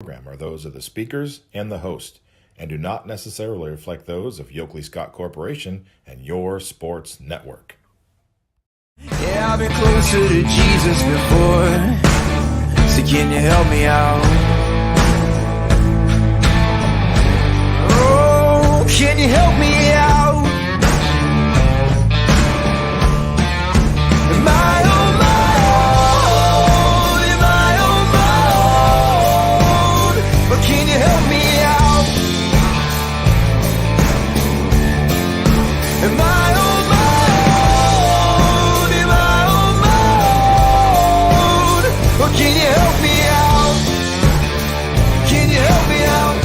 Program are those of the speakers and the host, and do not necessarily reflect those of Yoakley Scott Corporation and your sports network. Yeah, I've been closer to Jesus before, so can you help me out? Oh, can you help me out? Am I on my own? Am I on my own? But can you help me out? Am I on my own? Am I on my own? Or can you help me out? Can you help me out?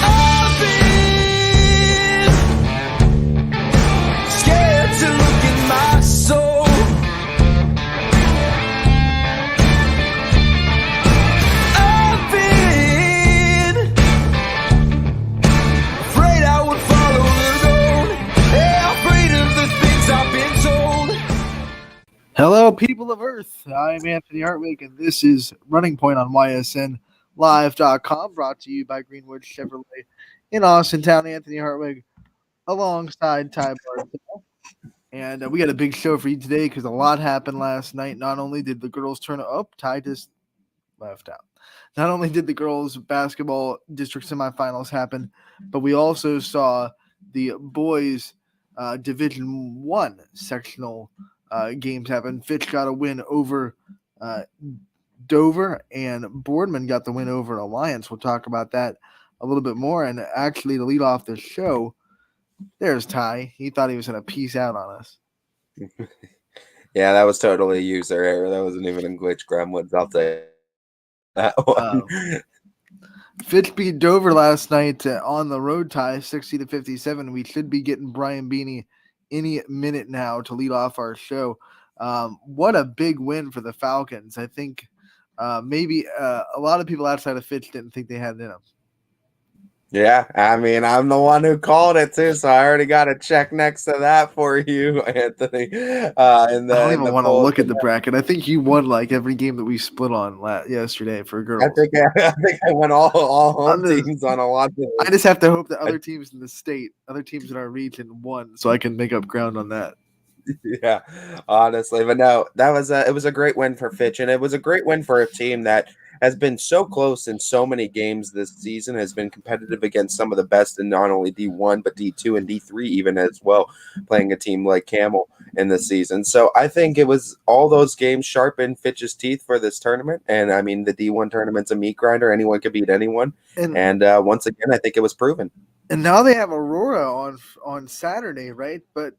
I've been scared to look in my soul. I've been afraid I would follow the road. Yeah, afraid of the things I've been told. Hello, people of Earth. I'm Anthony Hartwig, and this is Running Point on YSNLive.com, brought to you by Greenwood Chevrolet in Austintown. Anthony Hartwig alongside Ty Bartel. And we got a big show for you today because a lot happened last night. Not only did the girls turn up, Ty just left out. Not only did the girls basketball district semifinals happen, but we also saw the boys Division I sectional games happen. Fitch got a win over Dover, and Boardman got the win over Alliance. We'll talk about that a little bit more. And actually, to lead off the show, there's Ty. He thought he was going to peace out on us. Yeah, that was totally a user error. That wasn't even a glitch, Gremlins. I'll take that one. Fitch beat Dover last night on the road, Ty, 60-57. We should be getting Brian Beanie any minute now to lead off our show. What a big win for the Falcons. I think maybe a lot of people outside of Fitch didn't think they had it in them. Yeah, I mean, I'm the one who called it too, so I already got a check next to that for you, Anthony. I don't even want to look at the bracket. I think you won like every game that we split on yesterday for girls. I think I went all home teams on a lot of them. I just have to hope that other teams in the state, other teams in our region won, so I can make up ground on that. Yeah, honestly, but no, it was a great win for Fitch, and it was a great win for a team that has been so close in so many games this season, has been competitive against some of the best in not only D1 but D2 and D3 even as well, playing a team like Camel in the season. So I think it was all those games sharpened Fitch's teeth for this tournament, and I mean the D1 tournament's a meat grinder; anyone could beat anyone, and once again, I think it was proven. And now they have Aurora on Saturday, right? But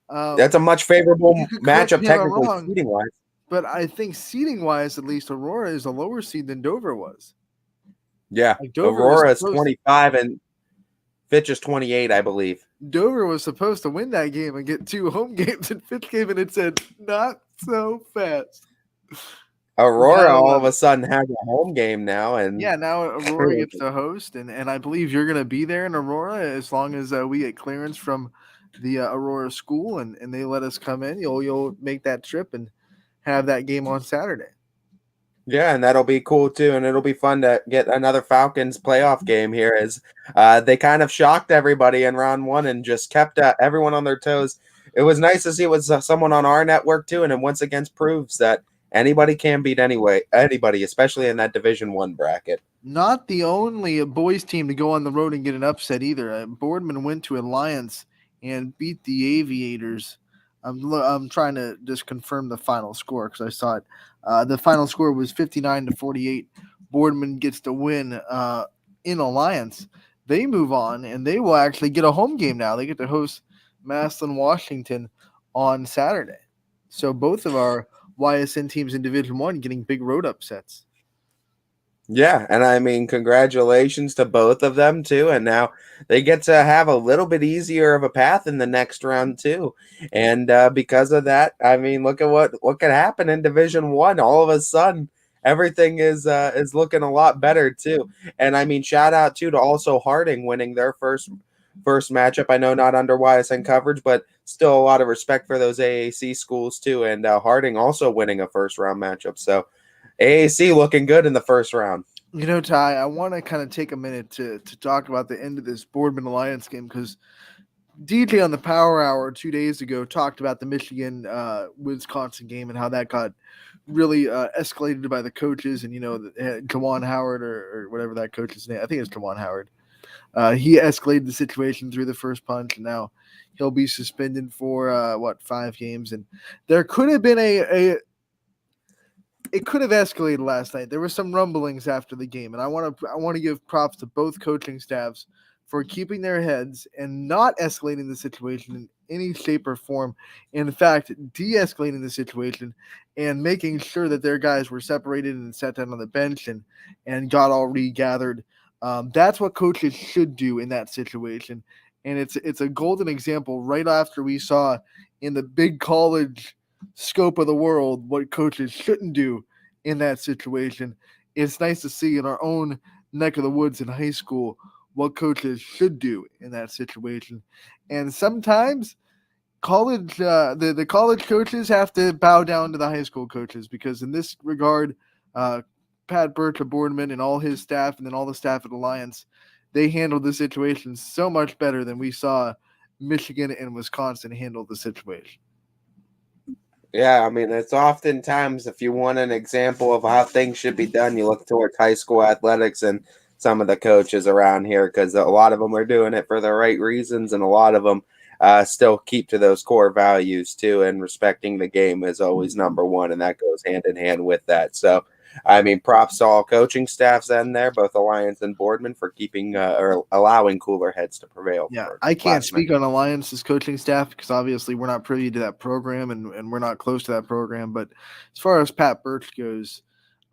that's a much favorable matchup technically seeding-wise. But I think seeding-wise, at least, Aurora is a lower seed than Dover was. Yeah, like Aurora is 25 and Fitch is 28, I believe. Dover was supposed to win that game and get 2 home games, and Fitch came in and said, not so fast. Aurora all of a sudden has a home game now. And yeah, now Aurora gets to host, and I believe you're going to be there in Aurora as long as we get clearance from the Aurora school and they let us come in. You'll make that trip and have that game on Saturday. Yeah, and that'll be cool too, and it'll be fun to get another Falcons playoff game here as they kind of shocked everybody in round 1 and just kept everyone on their toes. It was nice to see it was someone on our network too, and it once again proves that anybody can beat anybody, especially in that Division I bracket. Not the only boys team to go on the road and get an upset either. Boardman went to Alliance and beat the Aviators. I'm trying to just confirm the final score because I saw it. The final score was 59-48. Boardman gets the win in Alliance. They move on, and they will actually get a home game now. They get to host Massillon, Washington on Saturday. So both of our YSN teams in Division I getting big road upsets. Yeah, and I mean, congratulations to both of them, too. And now they get to have a little bit easier of a path in the next round, too. And because of that, I mean, look at what could happen in Division I. All of a sudden, everything is looking a lot better, too. And, I mean, shout out, too, to also Harding winning their first matchup. I know not under YSN coverage, but still a lot of respect for those AAC schools, too. And Harding also winning a first-round matchup. So, AAC looking good in the first round. You know, Ty, I want to kind of take a minute to talk about the end of this Boardman Alliance game because DJ on the Power Hour 2 days ago talked about the Michigan Wisconsin game and how that got really escalated by the coaches and, Jawan Howard or whatever that coach's name. I think it's Jawan Howard. He escalated the situation through the first punch, and now he'll be suspended for 5 games. And there could have been it could have escalated last night. There were some rumblings after the game, and I want to give props to both coaching staffs for keeping their heads and not escalating the situation in any shape or form. In fact, de-escalating the situation and making sure that their guys were separated and sat down on the bench and got all regathered. That's what coaches should do in that situation. And it's a golden example right after we saw in the big college scope of the world what coaches shouldn't do in that situation. It's nice to see in our own neck of the woods in high school what coaches should do in that situation. And sometimes college the college coaches have to bow down to the high school coaches, because in this regard, Pat Birch of Boardman and all his staff, and then all the staff at Alliance, they handled the situation so much better than we saw Michigan and Wisconsin handle the situation. Yeah, I mean, it's oftentimes, if you want an example of how things should be done, you look towards high school athletics and some of the coaches around here, because a lot of them are doing it for the right reasons, and a lot of them still keep to those core values too, and respecting the game is always number one, and that goes hand in hand with that. So, I mean, props to all coaching staffs in there, both Alliance and Boardman, for keeping or allowing cooler heads to prevail. Yeah, I can't speak on Alliance's coaching staff because obviously we're not privy to that program and we're not close to that program. But as far as Pat Birch goes,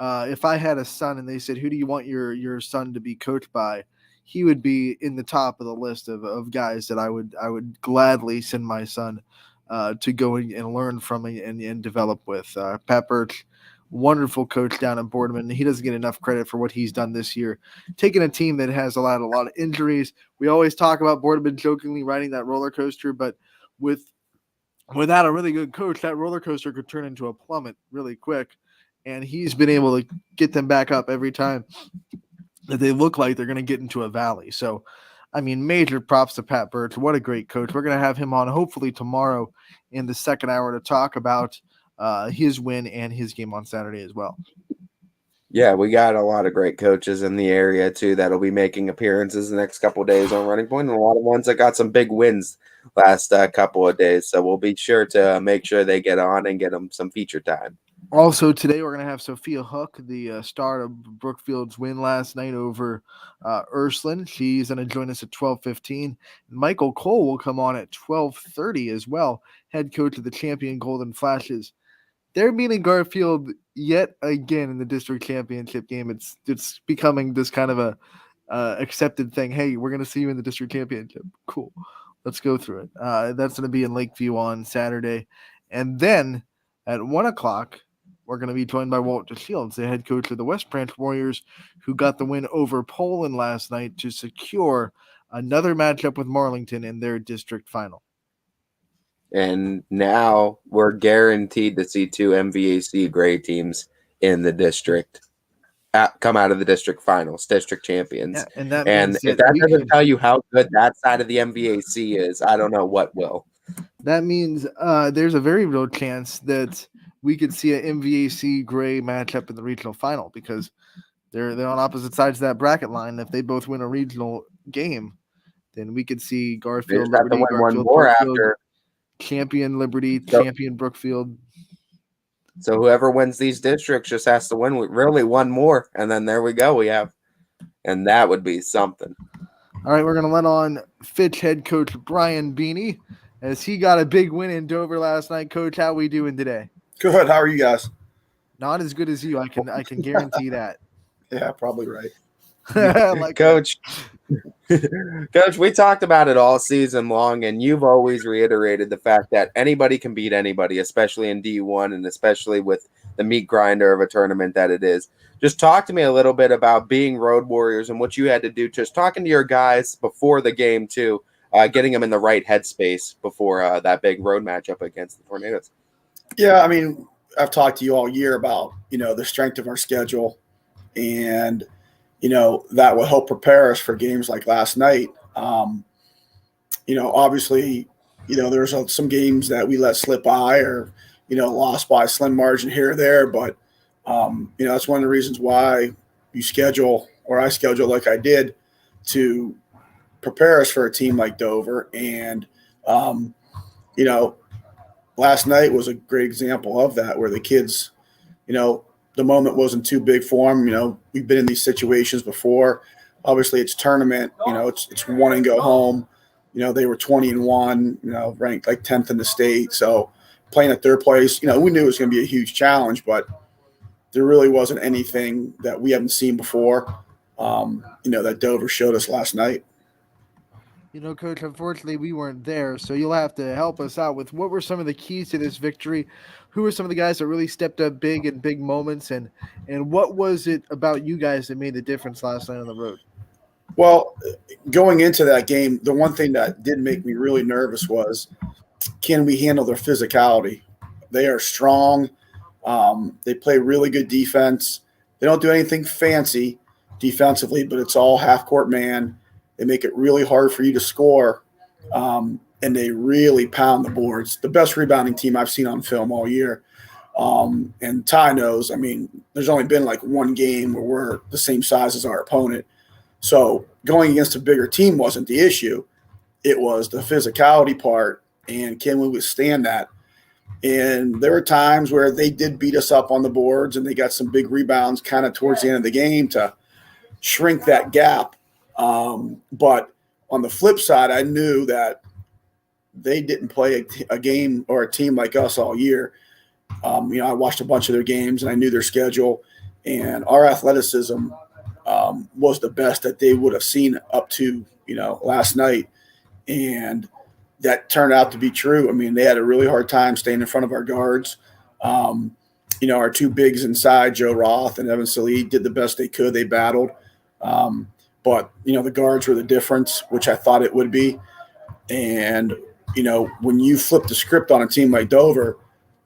if I had a son and they said, who do you want your son to be coached by, he would be in the top of the list of guys that I would gladly send my son to go and learn from and develop with. Pat Birch, wonderful coach down in Boardman. He doesn't get enough credit for what he's done this year, taking a team that has a lot of injuries. We always talk about Boardman jokingly riding that roller coaster, but without a really good coach, that roller coaster could turn into a plummet really quick. And he's been able to get them back up every time that they look like they're going to get into a valley. So, I mean, major props to Pat Birch. What a great coach. We're going to have him on hopefully tomorrow in the second hour to talk about his win and his game on Saturday as well. Yeah, we got a lot of great coaches in the area too that'll be making appearances the next couple of days on Running Point, and a lot of ones that got some big wins last couple of days. So we'll be sure to make sure they get on and get them some feature time. Also today, we're going to have Sophia Hook, the star of Brookfield's win last night over Ursuline. She's going to join us at 12:15. Michael Cole will come on at 12:30 as well, head coach of the champion Golden Flashes. They're meeting Garfield yet again in the district championship game. It's becoming this kind of a accepted thing. Hey, we're going to see you in the district championship. Cool. Let's go through it. That's going to be in Lakeview on Saturday. And then at 1 o'clock, we're going to be joined by Walter Shields, the head coach of the West Branch Warriors, who got the win over Poland last night to secure another matchup with Marlington in their district final. And now we're guaranteed to see 2 MVAC grade teams in the district come out of the district finals, district champions. Yeah, and that if that doesn't tell you how good that side of the MVAC is, I don't know what will. That means there's a very real chance that we could see an MVAC Gray matchup in the regional final, because they're on opposite sides of that bracket line. If they both win a regional game, then we could see Garfield, Liberty, Liberty, one Garfield, more Brookfield, after champion Liberty, champion Brookfield. So whoever wins these districts just has to win with really one more, and then there we go. And that would be something. All right, we're going to let on Fitch head coach Brian Beanie, as he got a big win in Dover last night. Coach, how we doing today? Good. How are you guys? Not as good as you. I can guarantee that. Yeah, probably right. Coach, Coach, we talked about it all season long, and you've always reiterated the fact that anybody can beat anybody, especially in D1 and especially with the meat grinder of a tournament that it is. Just talk to me a little bit about being Road Warriors and what you had to do, just talking to your guys before the game too, getting them in the right headspace before that big road matchup against the Tornadoes. Yeah, I mean, I've talked to you all year about, the strength of our schedule, and, that will help prepare us for games like last night. Obviously, there's some games that we let slip by or, lost by a slim margin here or there. But, that's one of the reasons why you schedule, or I schedule like I did, to prepare us for a team like Dover. And, last night was a great example of that, where the kids, the moment wasn't too big for them. We've been in these situations before. Obviously, it's tournament. It's one and go home. They were 20-1. Ranked like 10th in the state. So playing at third place, we knew it was going to be a huge challenge, but there really wasn't anything that we haven't seen before. That Dover showed us last night. Coach, unfortunately, we weren't there, so you'll have to help us out with what were some of the keys to this victory. Who were some of the guys that really stepped up big in big moments, and what was it about you guys that made the difference last night on the road? Well, going into that game, the one thing that did make me really nervous was, can we handle their physicality? They are strong. They play really good defense. They don't do anything fancy defensively, but it's all half-court man. They make it really hard for you to score, and they really pound the boards. The best rebounding team I've seen on film all year. And Ty knows, there's only been like one game where we're the same size as our opponent. So going against a bigger team wasn't the issue. It was the physicality part, and can we withstand that? And there were times where they did beat us up on the boards, and they got some big rebounds kind of towards the end of the game to shrink that gap. But on the flip side, I knew that they didn't play a game or a team like us all year. I watched a bunch of their games, and I knew their schedule, and our athleticism was the best that they would have seen up to, last night. And that turned out to be true. They had a really hard time staying in front of our guards. Our two bigs inside, Joe Roth and Evan Salid, did the best they could. They battled. But, the guards were the difference, which I thought it would be. And, when you flip the script on a team like Dover,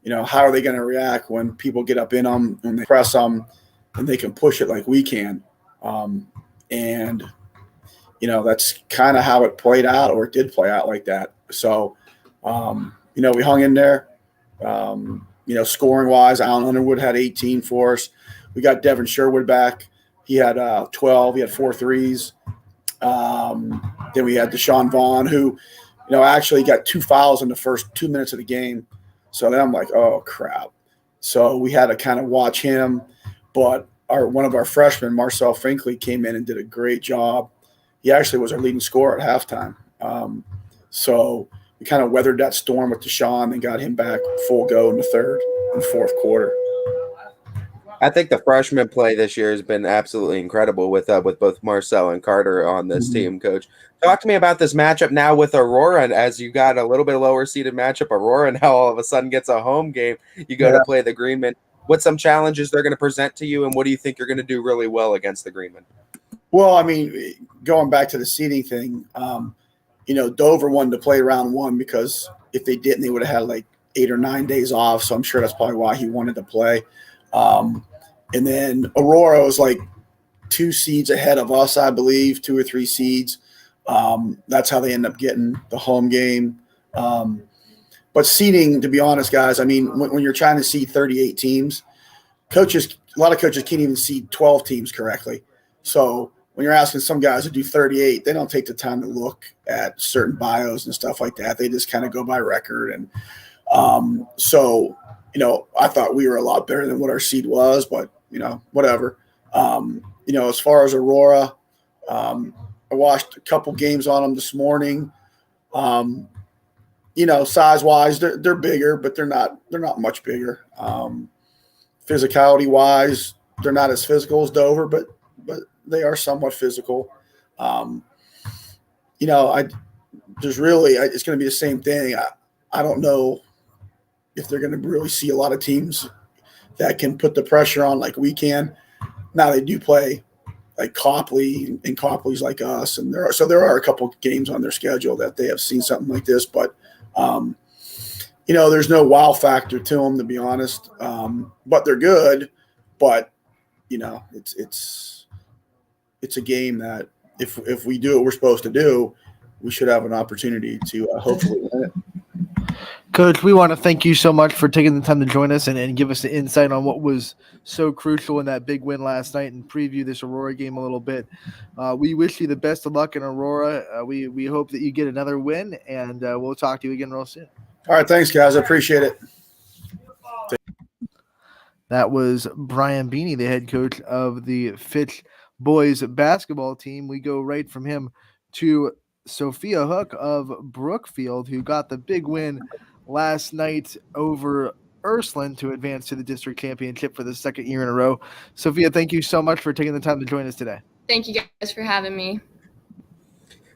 how are they going to react when people get up in them and they press them and they can push it like we can? That's kind of how it played out, or it did play out like that. So, we hung in there. Scoring-wise, Alan Underwood had 18 for us. We got Devin Sherwood back. He had 12. He had 4 threes. Then we had Deshaun Vaughn, who, actually got 2 fouls in the first 2 minutes of the game. So then I'm like, oh, crap. So we had to kind of watch him. But one of our freshmen, Marcel Finkley, came in and did a great job. He actually was our leading scorer at halftime. So we kind of weathered that storm with Deshaun and got him back full go in the third and fourth quarter. I think the freshman play this year has been absolutely incredible with both Marcel and Carter on this team, Coach. Talk to me about this matchup now with Aurora, and as you got a little bit lower seeded matchup, Aurora now all of a sudden gets a home game. You go to play the Greenmen. What some challenges they're going to present to you, and what do you think you're going to do really well against the Greenmen? Well, going back to the seeding thing, Dover wanted to play round one because if they didn't, they would have had like 8 or 9 days off. So I'm sure that's probably why he wanted to play. And then Aurora was like 2 seeds ahead of us, I believe, 2 or 3 seeds. That's how they end up getting the home game. But seeding, to be honest, guys, when you're trying to seed 38 teams, a lot of coaches can't even seed 12 teams correctly. So when you're asking some guys to do 38, they don't take the time to look at certain bios and stuff like that. They just kind of go by record. And I thought we were a lot better than what our seed was, but, whatever. As far as Aurora, I watched a couple games on them this morning. Size-wise, they're bigger, but they're not much bigger. Physicality-wise, they're not as physical as Dover, but they are somewhat physical. It's going to be the same thing. I don't know if they're going to really see a lot of teams that can put the pressure on like we can. Now they do play like Copley, and Copley's like us, and there are a couple of games on their schedule that they have seen something like this. But there's no wow factor to them, to be honest. But they're good. But it's a game that if we do what we're supposed to do, we should have an opportunity to hopefully win it. Coach, we want to thank you so much for taking the time to join us and give us the insight on what was so crucial in that big win last night and preview this Aurora game a little bit. We wish you the best of luck in Aurora. We hope that you get another win, and we'll talk to you again real soon. All right, thanks, guys. I appreciate it. That was Brian Beanie, the head coach of the Fitch boys basketball team. We go right from him to Sophia Hook of Brookfield, who got the big win last night over Ursuline to advance to the district championship for the second year in a row. Sophia, thank you so much for taking the time to join us today. Thank you guys for having me.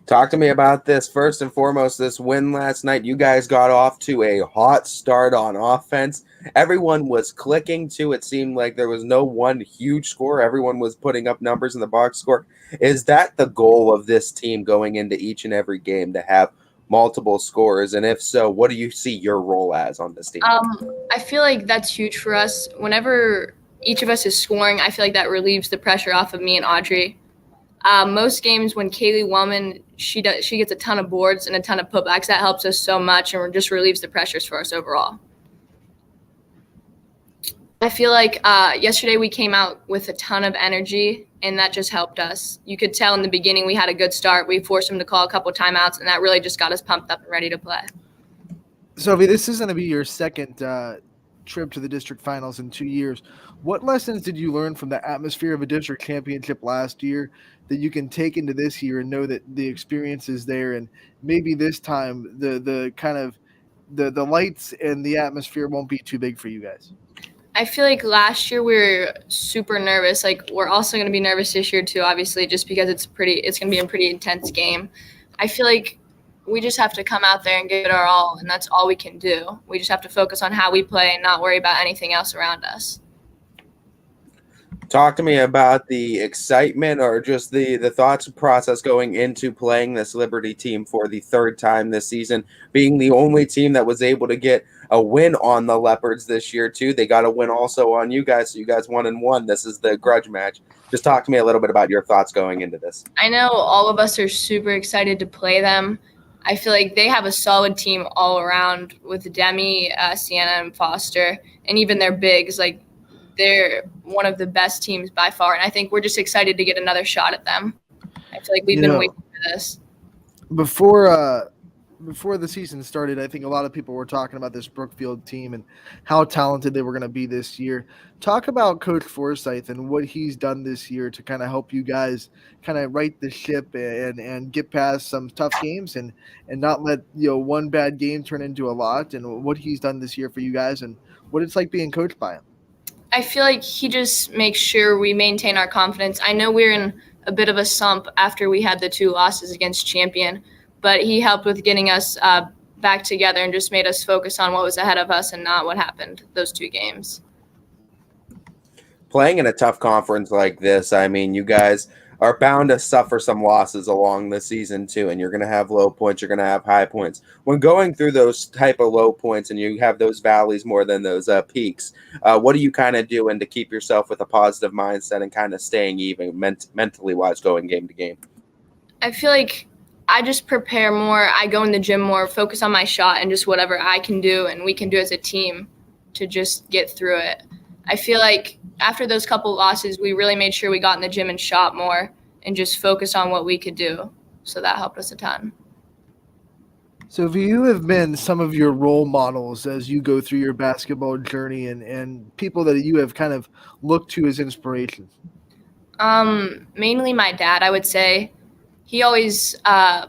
Talk to me about this. First and foremost, this win last night. You guys got off to a hot start on offense. Everyone was clicking too. It seemed like there was no one huge score. Everyone was putting up numbers in the box score. Is that the goal of this team going into each and every game, to have multiple scores? And if so, what do you see your role as on this team? I feel like that's huge for us. Whenever each of us is scoring, I feel like that relieves the pressure off of me and Audrey. Most games when Kaylee Wellman, she gets a ton of boards and a ton of putbacks. That helps us so much and just relieves the pressures for us overall. I feel like yesterday we came out with a ton of energy, and that just helped us. You could tell in the beginning we had a good start. We forced them to call a couple of timeouts, and that really just got us pumped up and ready to play. Sophie, this is going to be your second trip to the district finals in 2 years. What lessons did you learn from the atmosphere of a district championship last year that you can take into this year and know that the experience is there, and maybe this time the kind of the lights and the atmosphere won't be too big for you guys? I feel like last year we were super nervous. Like, we're also going to be nervous this year too, obviously, just because it's going to be a pretty intense game. I feel like we just have to come out there and give it our all, and that's all we can do. We just have to focus on how we play and not worry about anything else around us. Talk to me about the excitement or just the thoughts process going into playing this Liberty team for the third time this season, being the only team that was able to get a win on the Leopards this year too. They got a win also on you guys, so you guys 1-1. This is the grudge match. Just talk to me a little bit about your thoughts going into this. I know all of us are super excited to play them. I feel like they have a solid team all around with Demi, Sienna, and Foster, and even their bigs. Like, they're one of the best teams by far, and I think we're just excited to get another shot at them. I feel like we've been waiting for this. Before the season started, I think a lot of people were talking about this Brookfield team and how talented they were going to be this year. Talk about Coach Forsyth and what he's done this year to kind of help you guys kind of right the ship and get past some tough games and not let one bad game turn into a lot, and what he's done this year for you guys and what it's like being coached by him. I feel like he just makes sure we maintain our confidence. I know we're in a bit of a slump after we had the 2 losses against Champion, but he helped with getting us back together and just made us focus on what was ahead of us and not what happened those 2 games. Playing in a tough conference like this, I mean, you guys are bound to suffer some losses along the season too, and you're going to have low points, you're going to have high points. When going through those type of low points and you have those valleys more than those peaks, what are you kind of doing to keep yourself with a positive mindset and kind of staying even mentally wise going game to game? I feel like I just prepare more. I go in the gym more, focus on my shot and just whatever I can do and we can do as a team to just get through it. I feel like after those couple losses, we really made sure we got in the gym and shot more and just focused on what we could do. So that helped us a ton. So you have been some of your role models as you go through your basketball journey and people that you have kind of looked to as inspirations. Mainly my dad, I would say. He always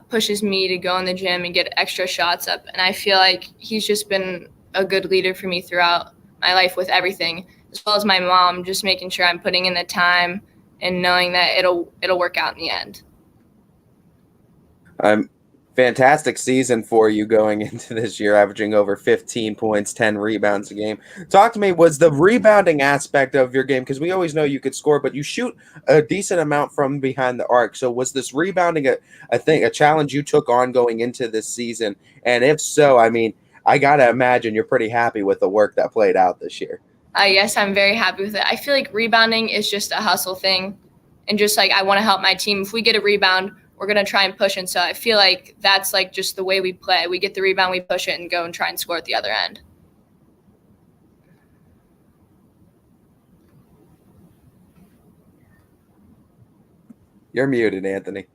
pushes me to go in the gym and get extra shots up. And I feel like he's just been a good leader for me throughout my life with everything, as well as my mom, just making sure I'm putting in the time and knowing that it'll work out in the end. Fantastic season for you going into this year, averaging over 15 points, 10 rebounds a game. Talk to me, was the rebounding aspect of your game, because we always know you could score, but you shoot a decent amount from behind the arc. So was this rebounding a challenge you took on going into this season? And if so, I mean, I got to imagine you're pretty happy with the work that played out this year. Yes, I'm very happy with it. I feel like rebounding is just a hustle thing. And just like I want to help my team. If we get a rebound, we're going to try and push. And so I feel like that's like just the way we play. We get the rebound, we push it, and go and try and score at the other end. You're muted, Anthony.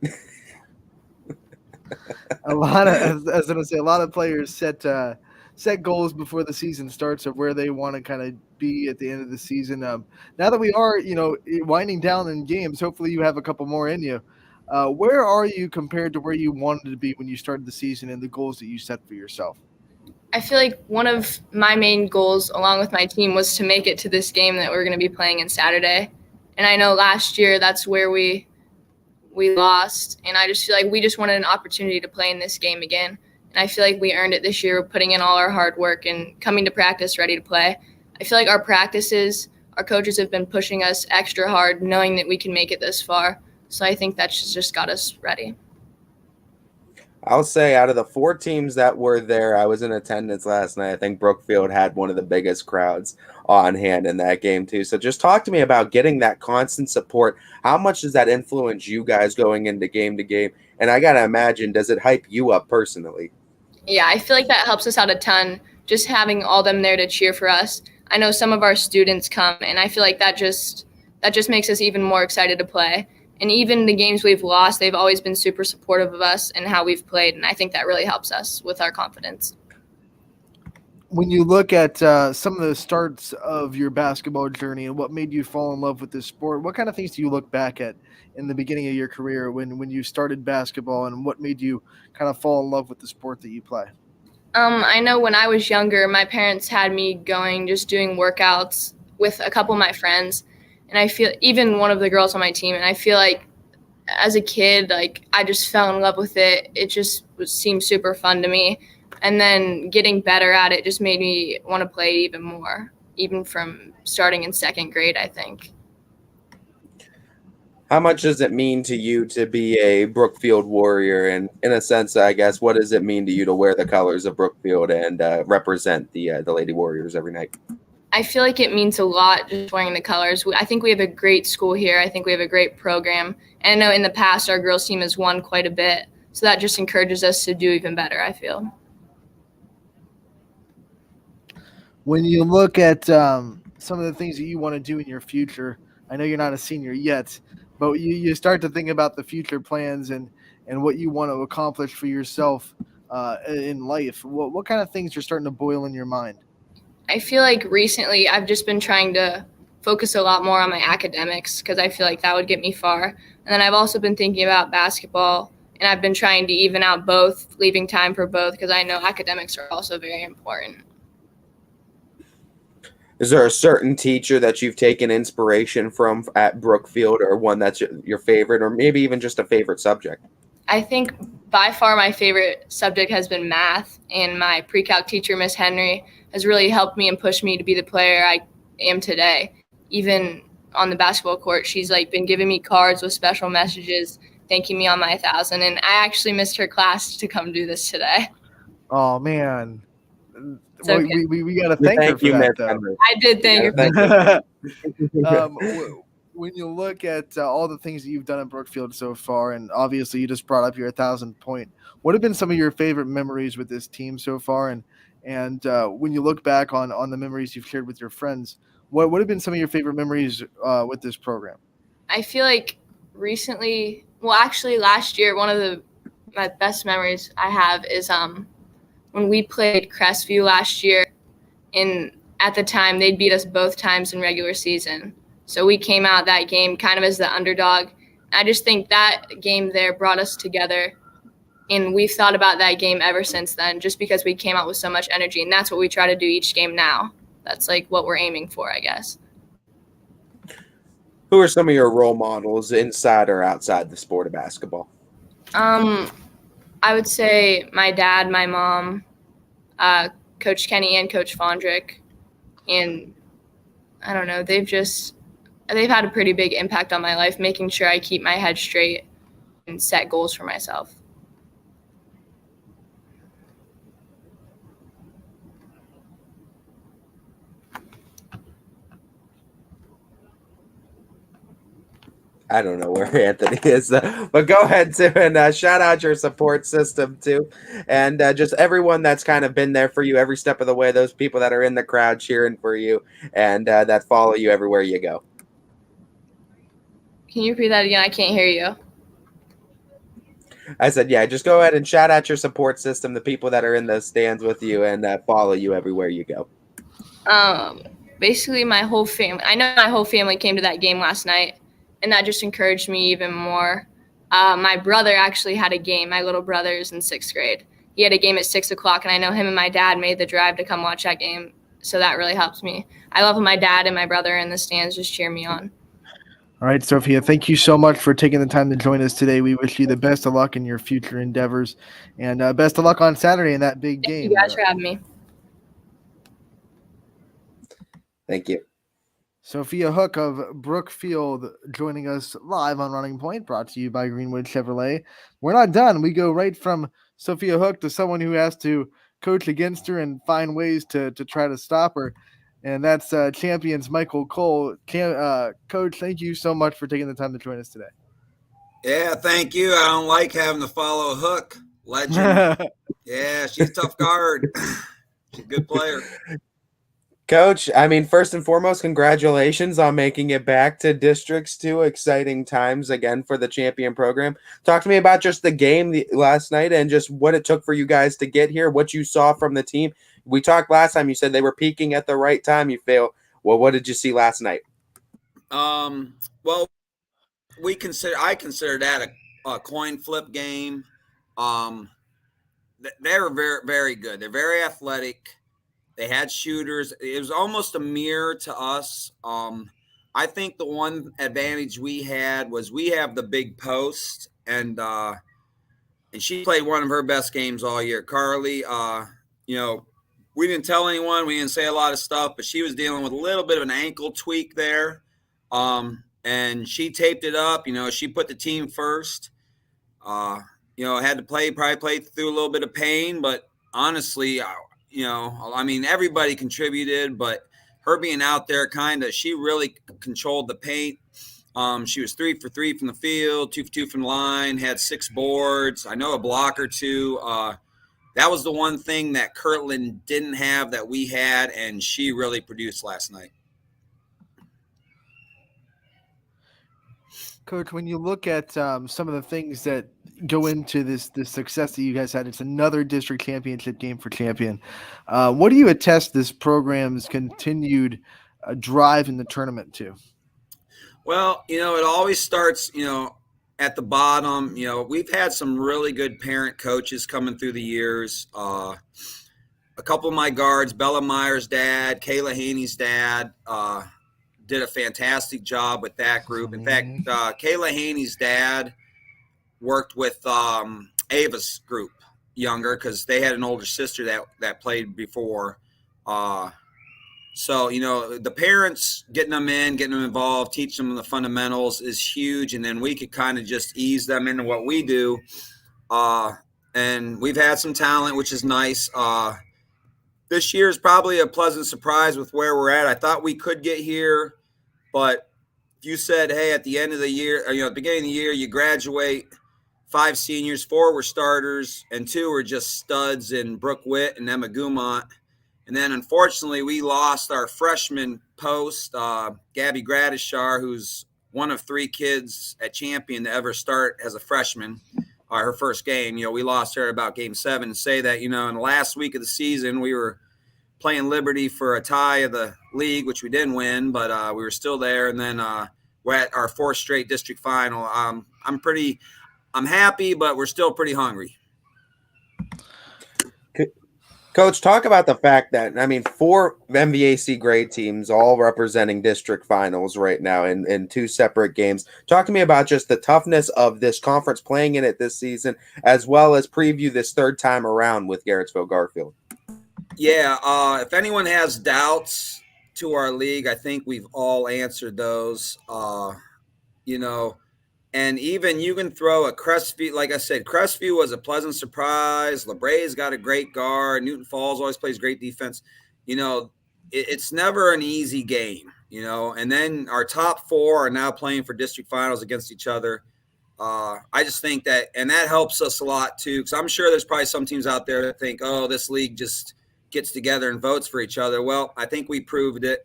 A lot of, as I was going to say, a lot of players set goals before the season starts of where they want to kind of be at the end of the season. Now that we are, winding down in games, hopefully you have a couple more in you. Where are you compared to where you wanted to be when you started the season and the goals that you set for yourself? I feel like one of my main goals, along with my team, was to make it to this game that we're going to be playing on Saturday. And I know last year that's where we lost, and I just feel like we just wanted an opportunity to play in this game again. And I feel like we earned it this year, putting in all our hard work and coming to practice ready to play. I feel like our practices, our coaches have been pushing us extra hard, knowing that we can make it this far. So I think that's just got us ready. I'll say out of the 4 teams that were there, I was in attendance last night. I think Brookfield had one of the biggest crowds on hand in that game too. So just talk to me about getting that constant support. How much does that influence you guys going into game to game? And I got to imagine, does it hype you up personally? Yeah, I feel like that helps us out a ton, just having all them there to cheer for us. I know some of our students come, and I feel like that just makes us even more excited to play. And even the games we've lost, they've always been super supportive of us and how we've played, and I think that really helps us with our confidence. When you look at some of the starts of your basketball journey and what made you fall in love with this sport, what kind of things do you look back at in the beginning of your career when you started basketball, and what made you kind of fall in love with the sport that you play? I know when I was younger, my parents had me just doing workouts with a couple of my friends. And I feel even one of the girls on my team, and I feel like as a kid, like I just fell in love with it. It just seemed super fun to me. And then getting better at it just made me want to play even more, even from starting in 2nd grade, I think. How much does it mean to you to be a Brookfield Warrior? And in a sense, I guess, what does it mean to you to wear the colors of Brookfield and represent the Lady Warriors every night? I feel like it means a lot just wearing the colors. I think we have a great school here. I think we have a great program. And I know in the past our girls team has won quite a bit. So that just encourages us to do even better, I feel. When you look at some of the things that you want to do in your future, I know you're not a senior yet, but you start to think about the future plans and what you want to accomplish for yourself in life. What kind of things are starting to boil in your mind? I feel like recently I've just been trying to focus a lot more on my academics because I feel like that would get me far. And then I've also been thinking about basketball, and I've been trying to even out both, leaving time for both because I know academics are also very important. Is there a certain teacher that you've taken inspiration from at Brookfield, or one that's your favorite, or maybe even just a favorite subject? I think by far my favorite subject has been math, and my pre-calc teacher, Miss Henry, has really helped me and pushed me to be the player I am today. Even on the basketball court, she's been giving me cards with special messages, thanking me on my 1,000, and I actually missed her class to come do this today. Oh man, Okay. we got to thank her for that, though. I did thank her. When you look at all the things that you've done at Brookfield so far, and obviously you just brought up your 1,000 point, what have been some of your favorite memories with this team so far? And when you look back on the memories you've shared with your friends, what have been some of your favorite memories with this program? I feel like recently, actually last year, one of my best memories I have is when we played Crestview last year, and at the time they'd beat us both times in regular season. So we came out that game kind of as the underdog. I just think that game there brought us together, and we've thought about that game ever since then, just because we came out with so much energy, and that's what we try to do each game now. That's what we're aiming for, I guess. Who are some of your role models inside or outside the sport of basketball? I would say my dad, my mom, Coach Kenny and Coach Fondrick, and I don't know, they've had a pretty big impact on my life, making sure I keep my head straight and set goals for myself. I don't know where Anthony is, but go ahead too and shout out your support system too, and just everyone that's kind of been there for you every step of the way. Those people that are in the crowd cheering for you and that follow you everywhere you go. Can you repeat that again? I can't hear you. I said, yeah, just go ahead and shout out your support system, the people that are in the stands with you and follow you everywhere you go. Basically my whole family. I know my whole family came to that game last night, and that just encouraged me even more. My brother actually had a game. My little brother is in 6th grade. He had a game at 6 o'clock, and I know him and my dad made the drive to come watch that game. So that really helps me. I love when my dad and my brother in the stands just cheer me on. All right, Sophia, thank you so much for taking the time to join us today. We wish you the best of luck in your future endeavors, and best of luck on Saturday in that big game. Thank you guys for having me. Thank you. Sophia Hook of Brookfield joining us live on Running Point, brought to you by Greenwood Chevrolet. We're not done. We go right from Sophia Hook to someone who has to coach against her and find ways to try to stop her. And that's Champions Michael Cole. Coach, thank you so much for taking the time to join us today. Yeah, thank you. I don't like having to follow Hook. Legend. Yeah, she's a tough guard. She's a good player. Coach, I mean, first and foremost, congratulations on making it back to Districts 2. Exciting times again for the champion program. Talk to me about just the game last night and just what it took for you guys to get here, what you saw from the team. We talked last time. You said they were peaking at the right time. You feel. Well, what did you see last night? Well, I consider that a coin flip game. They were very, very good. They're very athletic. They had shooters. It was almost a mirror to us. I think the one advantage we had was we have the big post, and she played one of her best games all year. Carly, we didn't tell anyone. We didn't say a lot of stuff, but she was dealing with a little bit of an ankle tweak there. And she taped it up. She put the team first. Had to probably played through a little bit of pain, but honestly, everybody contributed, but her being out there she really controlled the paint. She was 3 for 3 from the field, 2 for 2 from the line, had 6 boards. I know a block or two. That was the one thing that Kirtland didn't have that we had, and she really produced last night. Coach, when you look at some of the things that go into this success that you guys had, it's another district championship game for Champion. What do you attest this program's continued drive in the tournament to? Well, it always starts, at the bottom. We've had some really good parent coaches coming through the years. A couple of my guards, Bella Meyer's dad, Kayla Haney's dad, did a fantastic job with that group. In fact, Kayla Haney's dad worked with Ava's group younger because they had an older sister that played before. So, the parents getting them involved, teaching them the fundamentals is huge. And then we could kind of just ease them into what we do. And we've had some talent, which is nice. This year is probably a pleasant surprise with where we're at. I thought we could get here, but if you said, hey, at the end of the year, at the beginning of the year, you graduate 5 seniors, 4 were starters, and 2 were just studs in Brooke Witt and Emma Gumont. And then, unfortunately, we lost our freshman post, Gabby Gradishar, who's one of 3 kids at Champion to ever start as a freshman. Her first game, we lost her about game 7. And say that, in the last week of the season, we were playing Liberty for a tie of the league, which we didn't win, but we were still there. And then we're at our 4th straight district final. I'm happy, but we're still pretty hungry. Coach, talk about the fact that, 4 MVAC grade teams all representing district finals right now in 2 separate games. Talk to me about just the toughness of this conference playing in it this season, as well as preview this 3rd time around with Garrettsville Garfield. Yeah, if anyone has doubts to our league, I think we've all answered those. And even you can throw a Crestview. Like I said, Crestview was a pleasant surprise. LeBray's got a great guard. Newton Falls always plays great defense. It's never an easy game. and then our top 4 are now playing for district finals against each other. I just think that, and that helps us a lot too, because I'm sure there's probably some teams out there that think, oh, this league just gets together and votes for each other. Well, I think we proved it.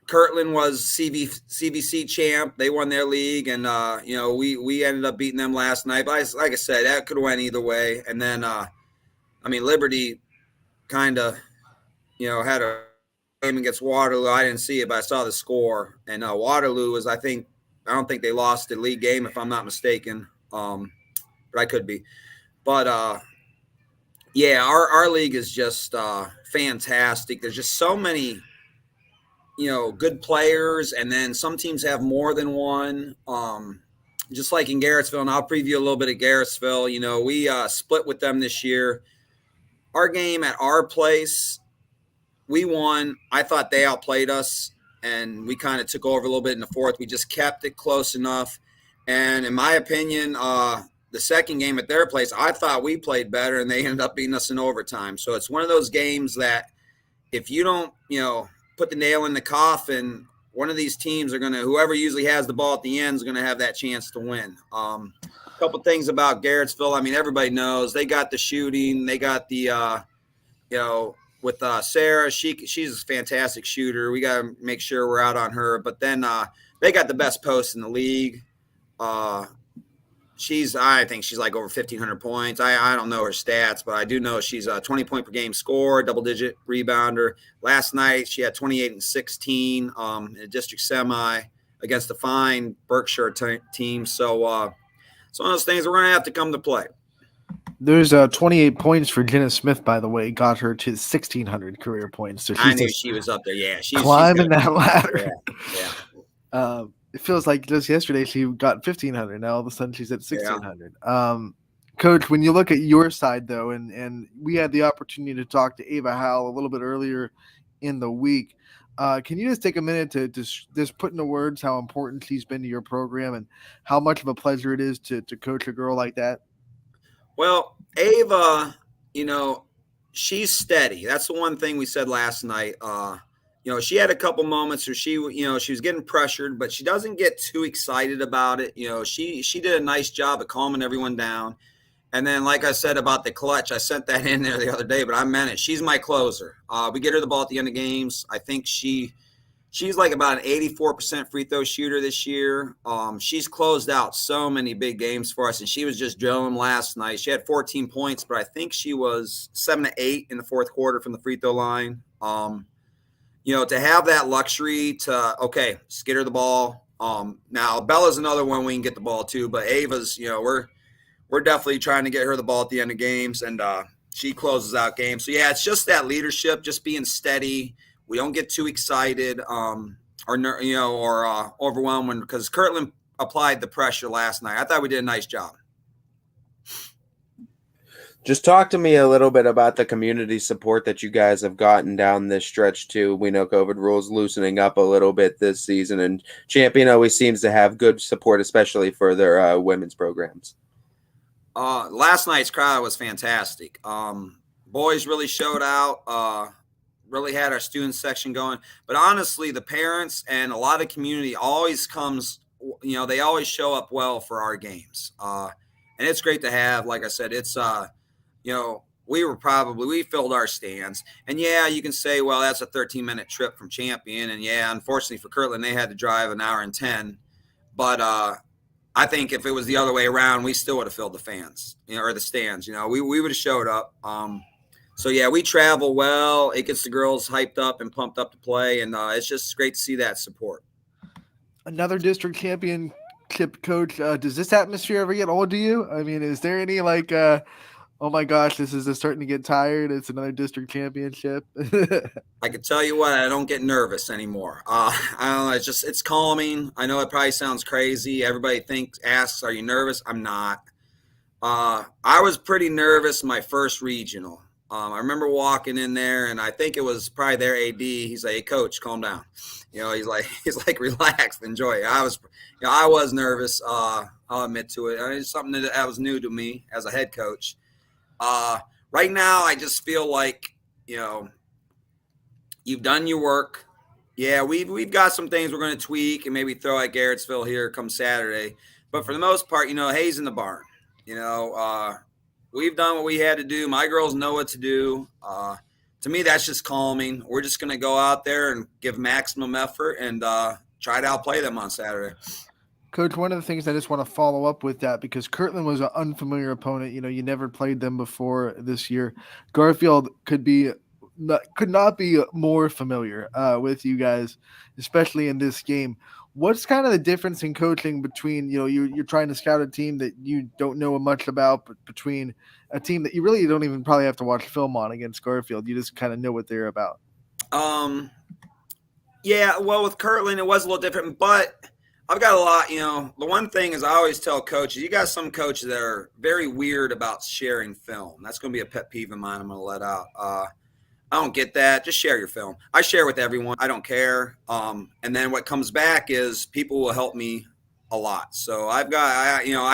Kirtland was CVC champ. They won their league, and we ended up beating them last night. But like I said, that could have went either way. And then, Liberty kind of, had a game against Waterloo. I didn't see it, but I saw the score. And Waterloo was, I don't think they lost the league game, if I'm not mistaken. But I could be. But our league is just fantastic. There's just so many, good players, and then some teams have more than one. Just like in Garrettsville, and I'll preview a little bit of Garrettsville. We split with them this year. Our game at our place, we won. I thought they outplayed us, and we kind of took over a little bit in the fourth. We just kept it close enough. And in my opinion, the second game at their place, I thought we played better, and they ended up beating us in overtime. So it's one of those games that if you don't, put the nail in the coffin, one of these teams are going to, whoever usually has the ball at the end is going to have that chance to win. A couple things about Garrettsville. I mean, everybody knows they got the shooting. They got the, with Sarah, she's a fantastic shooter. We got to make sure we're out on her. But then they got the best post in the league. I think she's like over 1,500 points. I don't know her stats, but I do know she's a 20-point per game scorer, double-digit rebounder. Last night she had 28 and 16 in a district semi against a fine Berkshire team. So it's one of those things we're going to have to come to play. There's 28 points for Jenna Smith, by the way, got her to 1,600 career points. So I knew she was up there. Yeah, she's climbing that ladder. Yeah. It feels like just yesterday she got 1,500. Now all of a sudden she's at 1,600. Yeah. Coach, when you look at your side, though, and we had the opportunity to talk to Ava Howell a little bit earlier in the week, can you just take a minute to just put into words how important she's been to your program and how much of a pleasure it is to coach a girl like that? Well, Ava, she's steady. That's the one thing we said last night. She had a couple moments where she was getting pressured, but she doesn't get too excited about it. She did a nice job of calming everyone down. And then, like I said about the clutch, I sent that in there the other day, but I meant it. She's my closer. We get her the ball at the end of games. I think she's like about an 84% free throw shooter this year. She's closed out so many big games for us, and she was just drilling okay last night. She had 14 points, but I think she was 7 to 8 in the fourth quarter from the free throw line. To have that luxury to, just get her the ball. Now Bella's another one we can get the ball to, but Ava's, we're definitely trying to get her the ball at the end of games, and she closes out games. So yeah, it's just that leadership, just being steady. We don't get too excited or overwhelmed because Kirtland applied the pressure last night. I thought we did a nice job. Just talk to me a little bit about the community support that you guys have gotten down this stretch too. We know COVID rules loosening up a little bit this season, and Champion always seems to have good support, especially for their women's programs. Last night's crowd was fantastic. Boys really showed out, really had our student section going. But honestly, the parents and a lot of community always comes, they always show up well for our games. And it's great to have, like I said, it's we filled our stands. And yeah, you can say, well, that's a 13-minute trip from Champion. And yeah, unfortunately for Kirtland, they had to drive an hour and 10. But I think if it was the other way around, we still would have filled the fans, or the stands. We would have showed up. So yeah, we travel well. It gets the girls hyped up and pumped up to play. And it's just great to see that support. Another district championship, Coach. Does this atmosphere ever get old to you? I mean, is there any oh my gosh, this is just starting to get tired. It's another district championship. I can tell you what, I don't get nervous anymore. I don't know. It's calming. I know it probably sounds crazy. Everybody asks, are you nervous? I'm not. I was pretty nervous my first regional. I remember walking in there, and I think it was probably their AD. He's like, hey, Coach, calm down. He's like, relax, enjoy it. I was nervous. I'll admit to it. It's something that was new to me as a head coach. Right now, I just feel like, you've done your work. Yeah, we've got some things we're going to tweak and maybe throw at Garrettsville here come Saturday. But for the most part, hay's in the barn. We've done what we had to do. My girls know what to do. To me, that's just calming. We're just going to go out there and give maximum effort and try to outplay them on Saturday. Coach, one of the things I just want to follow up with that, because Kirtland was an unfamiliar opponent. You never played them before this year. Garfield could not be more familiar with you guys, especially in this game. What's kind of the difference in coaching between, you're trying to scout a team that you don't know much about, but between a team that you really don't even probably have to watch film on against Garfield? You just kind of know what they're about. Yeah, well, with Kirtland, it was a little different, but I've got a lot, the one thing is I always tell coaches, you got some coaches that are very weird about sharing film. That's going to be a pet peeve of mine I'm going to let out. I don't get that. Just share your film. I share with everyone. I don't care. And then what comes back is people will help me a lot. So I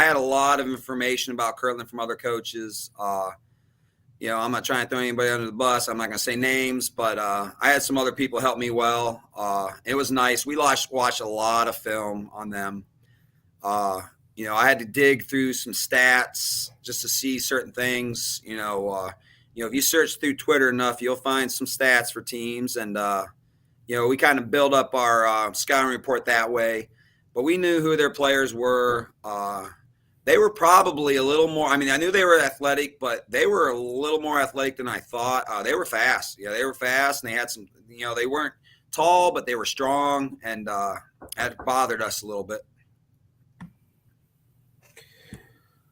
had a lot of information about Kirtland from other coaches. I'm not trying to throw anybody under the bus. I'm not going to say names, but I had some other people help me well. It was nice. We watched a lot of film on them. I had to dig through some stats just to see certain things, if you search through Twitter enough, you'll find some stats for teams. And, we kind of build up our scouting report that way. But we knew who their players were. They were probably a little more – I knew they were athletic, but they were a little more athletic than I thought. They were fast. Yeah, they were fast, and they had some – they weren't tall, but they were strong, and that bothered us a little bit.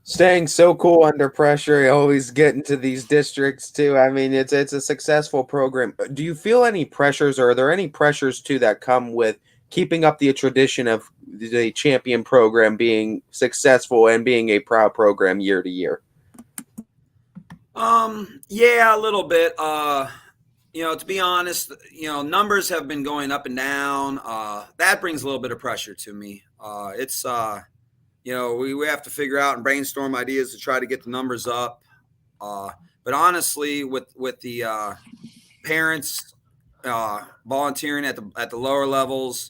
Staying so cool under pressure, always get into these districts too. It's a successful program. Do you feel any pressures, or are there any pressures too that come with keeping up the tradition of the champion program being successful and being a proud program year to year? Yeah, a little bit. To be honest, numbers have been going up and down. That brings a little bit of pressure to me. We have to figure out and brainstorm ideas to try to get the numbers up. But honestly, with the parents volunteering at the lower levels,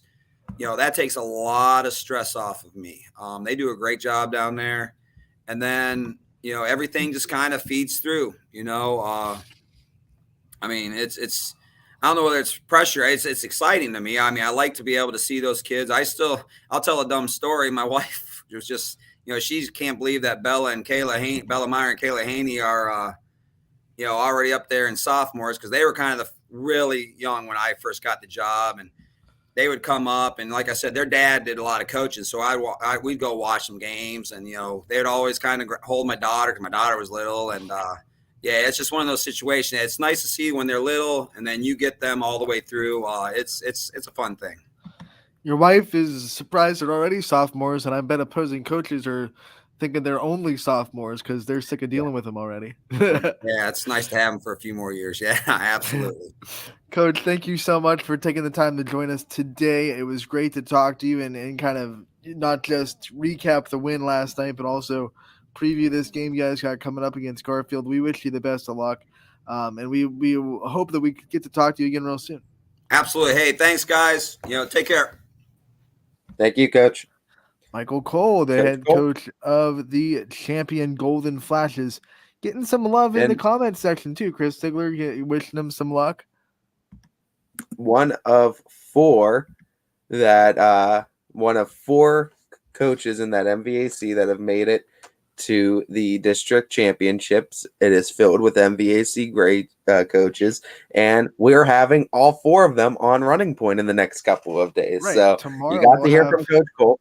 that takes a lot of stress off of me. They do a great job down there. And then, everything just kind of feeds through, it's I don't know whether it's pressure. It's exciting to me. I like to be able to see those kids. I'll tell a dumb story. My wife was just, she can't believe that Bella Meyer and Kayla Haney are, already up there in sophomores, because they were kind of really young when I first got the job, and they would come up, and like I said, their dad did a lot of coaching, so we'd go watch some games, and they'd always kind of hold my daughter, because my daughter was little, and yeah, it's just one of those situations. It's nice to see when they're little, and then you get them all the way through. It's a fun thing. Your wife is surprised they're already sophomores, and I bet opposing coaches are thinking they're only sophomores because they're sick of dealing with them already. Yeah, it's nice to have them for a few more years. Yeah, absolutely. Coach, thank you so much for taking the time to join us today. It was great to talk to you and kind of not just recap the win last night, but also preview this game you guys got coming up against Garfield. We wish you the best of luck, and we hope that we could get to talk to you again real soon. Absolutely. Hey, thanks, guys. Take care. Thank you, Coach. Michael Cole, the head coach of the champion Golden Flashes, getting some love in the comment section too. Chris Stigler wishing them some luck. One of four coaches in that MVAC that have made it to the district championships. It is filled with MVAC great coaches, and we're having all four of them on Running Point in the next couple of days. Right. So tomorrow you got to hear from Coach Cole.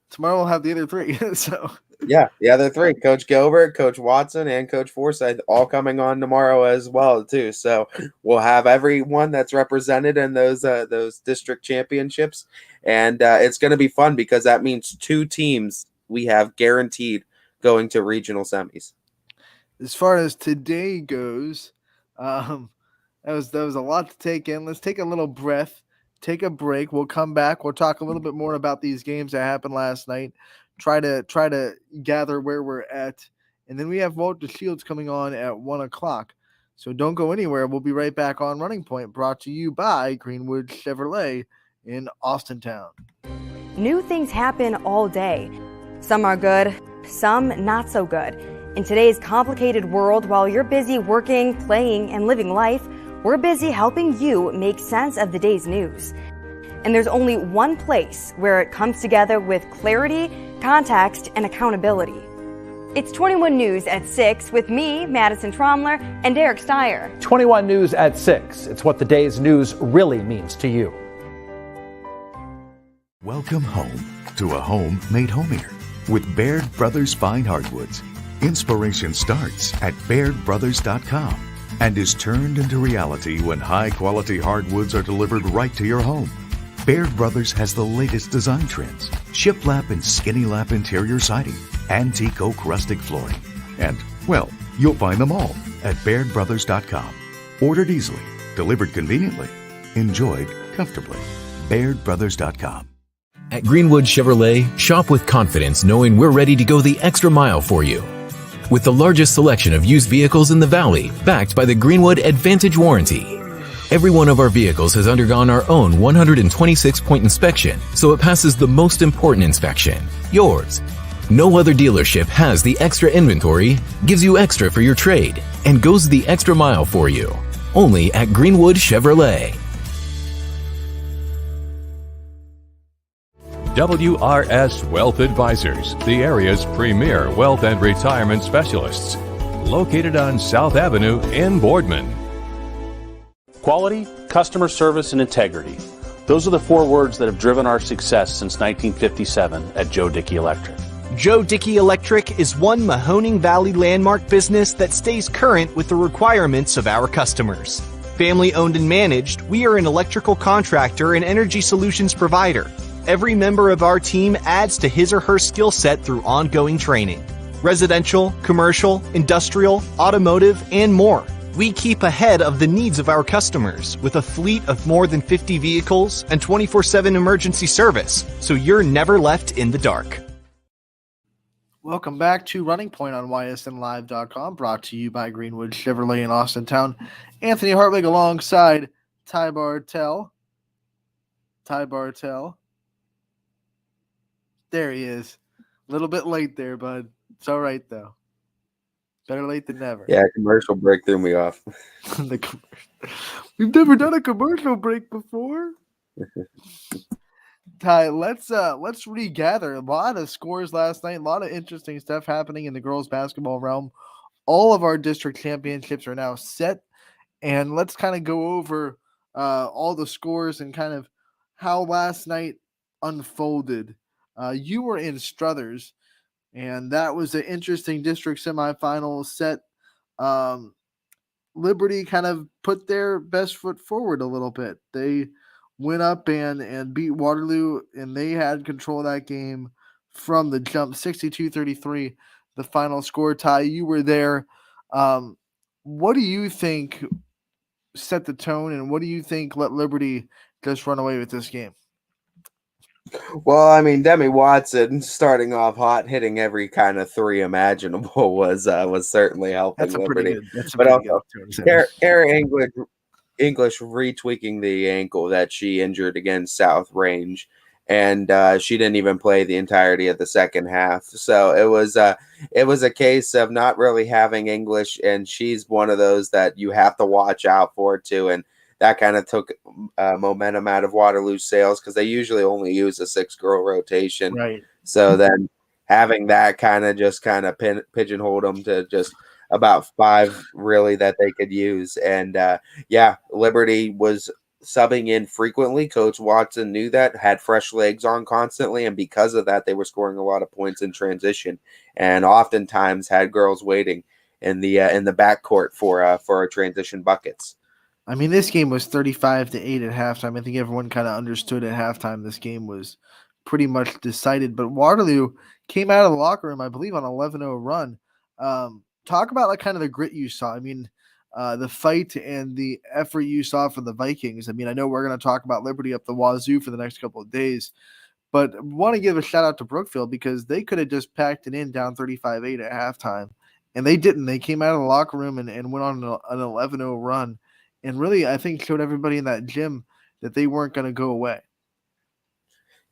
Tomorrow we'll have the other three. So yeah, the other three, Coach Gilbert, Coach Watson, and Coach Forsyth, all coming on tomorrow as well too. So we'll have everyone that's represented in those district championships, and it's going to be fun because that means two teams we have guaranteed going to regional semis. As far as today goes, that was a lot to take in. Let's take a little breath, take a break. We'll come back. We'll talk a little bit more about these games that happened last night. Try to gather where we're at, and then we have Walter Shields coming on at 1:00. So don't go anywhere. We'll be right back on Running Point, brought to you by Greenwood Chevrolet in Austintown. New things happen all day. Some are good, some not so good. In today's complicated world, while you're busy working, playing, and living life, we're busy helping you make sense of the day's news. And there's only one place where it comes together with clarity, context, and accountability. It's 21 News at 6 with me, Madison Tromler, and Derek Steyer. 21 News at 6. It's what the day's news really means to you. Welcome home to a home made homier with Baird Brothers Fine Hardwoods. Inspiration starts at BairdBrothers.com and is turned into reality when high-quality hardwoods are delivered right to your home. Baird Brothers has the latest design trends, shiplap and skinny lap interior siding, antique oak rustic flooring, and, well, you'll find them all at BairdBrothers.com. Ordered easily, delivered conveniently, enjoyed comfortably. BairdBrothers.com. At Greenwood Chevrolet, shop with confidence knowing we're ready to go the extra mile for you. With the largest selection of used vehicles in the Valley, backed by the Greenwood Advantage Warranty. Every one of our vehicles has undergone our own 126-point inspection, so it passes the most important inspection, yours. No other dealership has the extra inventory, gives you extra for your trade, and goes the extra mile for you. Only at Greenwood Chevrolet. WRS Wealth Advisors, the area's premier wealth and retirement specialists. Located on South Avenue in Boardman. Quality, customer service, and integrity. Those are the 4 words that have driven our success since 1957 at Joe Dickey Electric. Joe Dickey Electric is one Mahoning Valley landmark business that stays current with the requirements of our customers. Family owned and managed, we are an electrical contractor and energy solutions provider. Every member of our team adds to his or her skill set through ongoing training. Residential, commercial, industrial, automotive, and more. We keep ahead of the needs of our customers with a fleet of more than 50 vehicles and 24/7 emergency service, so you're never left in the dark. Welcome back to Running Point on ysnlive.com, brought to you by Greenwood Chevrolet in Austintown. Anthony Hartwig alongside Ty Bartell. There he is. A little bit late there, bud. It's all right, though. Better late than never. Yeah, commercial break threw me off. We've never done a commercial break before. Ty, let's regather. A lot of scores last night. A lot of interesting stuff happening in the girls basketball realm. All of our district championships are now set, and let's kind of go over all the scores and kind of how last night unfolded. You were in Struthers, and that was an interesting district semifinal set. Liberty kind of put their best foot forward a little bit. They went up and beat Waterloo, and they had control of that game from the jump, 62-33, the final score. Ty, you were there. What do you think set the tone, and what do you think let Liberty just run away with this game? Well, I mean, Demi Watson starting off hot, hitting every kind of 3 imaginable was certainly helping Liberty. But also, Kara English retweaking the ankle that she injured against South Range, and she didn't even play the entirety of the second half. So it was a case of not really having English, and she's one of those that you have to watch out for too. And that kind of took momentum out of Waterloo's sails because they usually only use a 6-girl rotation. Right. So then having that kind of pigeonholed them to just about 5 really that they could use. And Liberty was subbing in frequently. Coach Watson knew that, had fresh legs on constantly, and because of that, they were scoring a lot of points in transition, and oftentimes had girls waiting in the backcourt for transition buckets. I mean, this game was 35-8 at halftime. I think everyone kind of understood at halftime this game was pretty much decided. But Waterloo came out of the locker room, I believe, on an 11-0 run. Talk about kind of the grit you saw. I mean, the fight and the effort you saw from the Vikings. I mean, I know we're going to talk about Liberty up the wazoo for the next couple of days, but want to give a shout out to Brookfield because they could have just packed it in down 35-8 at halftime And they didn't. They came out of the locker room and went on an 11-0 run, and really, I think, showed everybody in that gym that they weren't going to go away.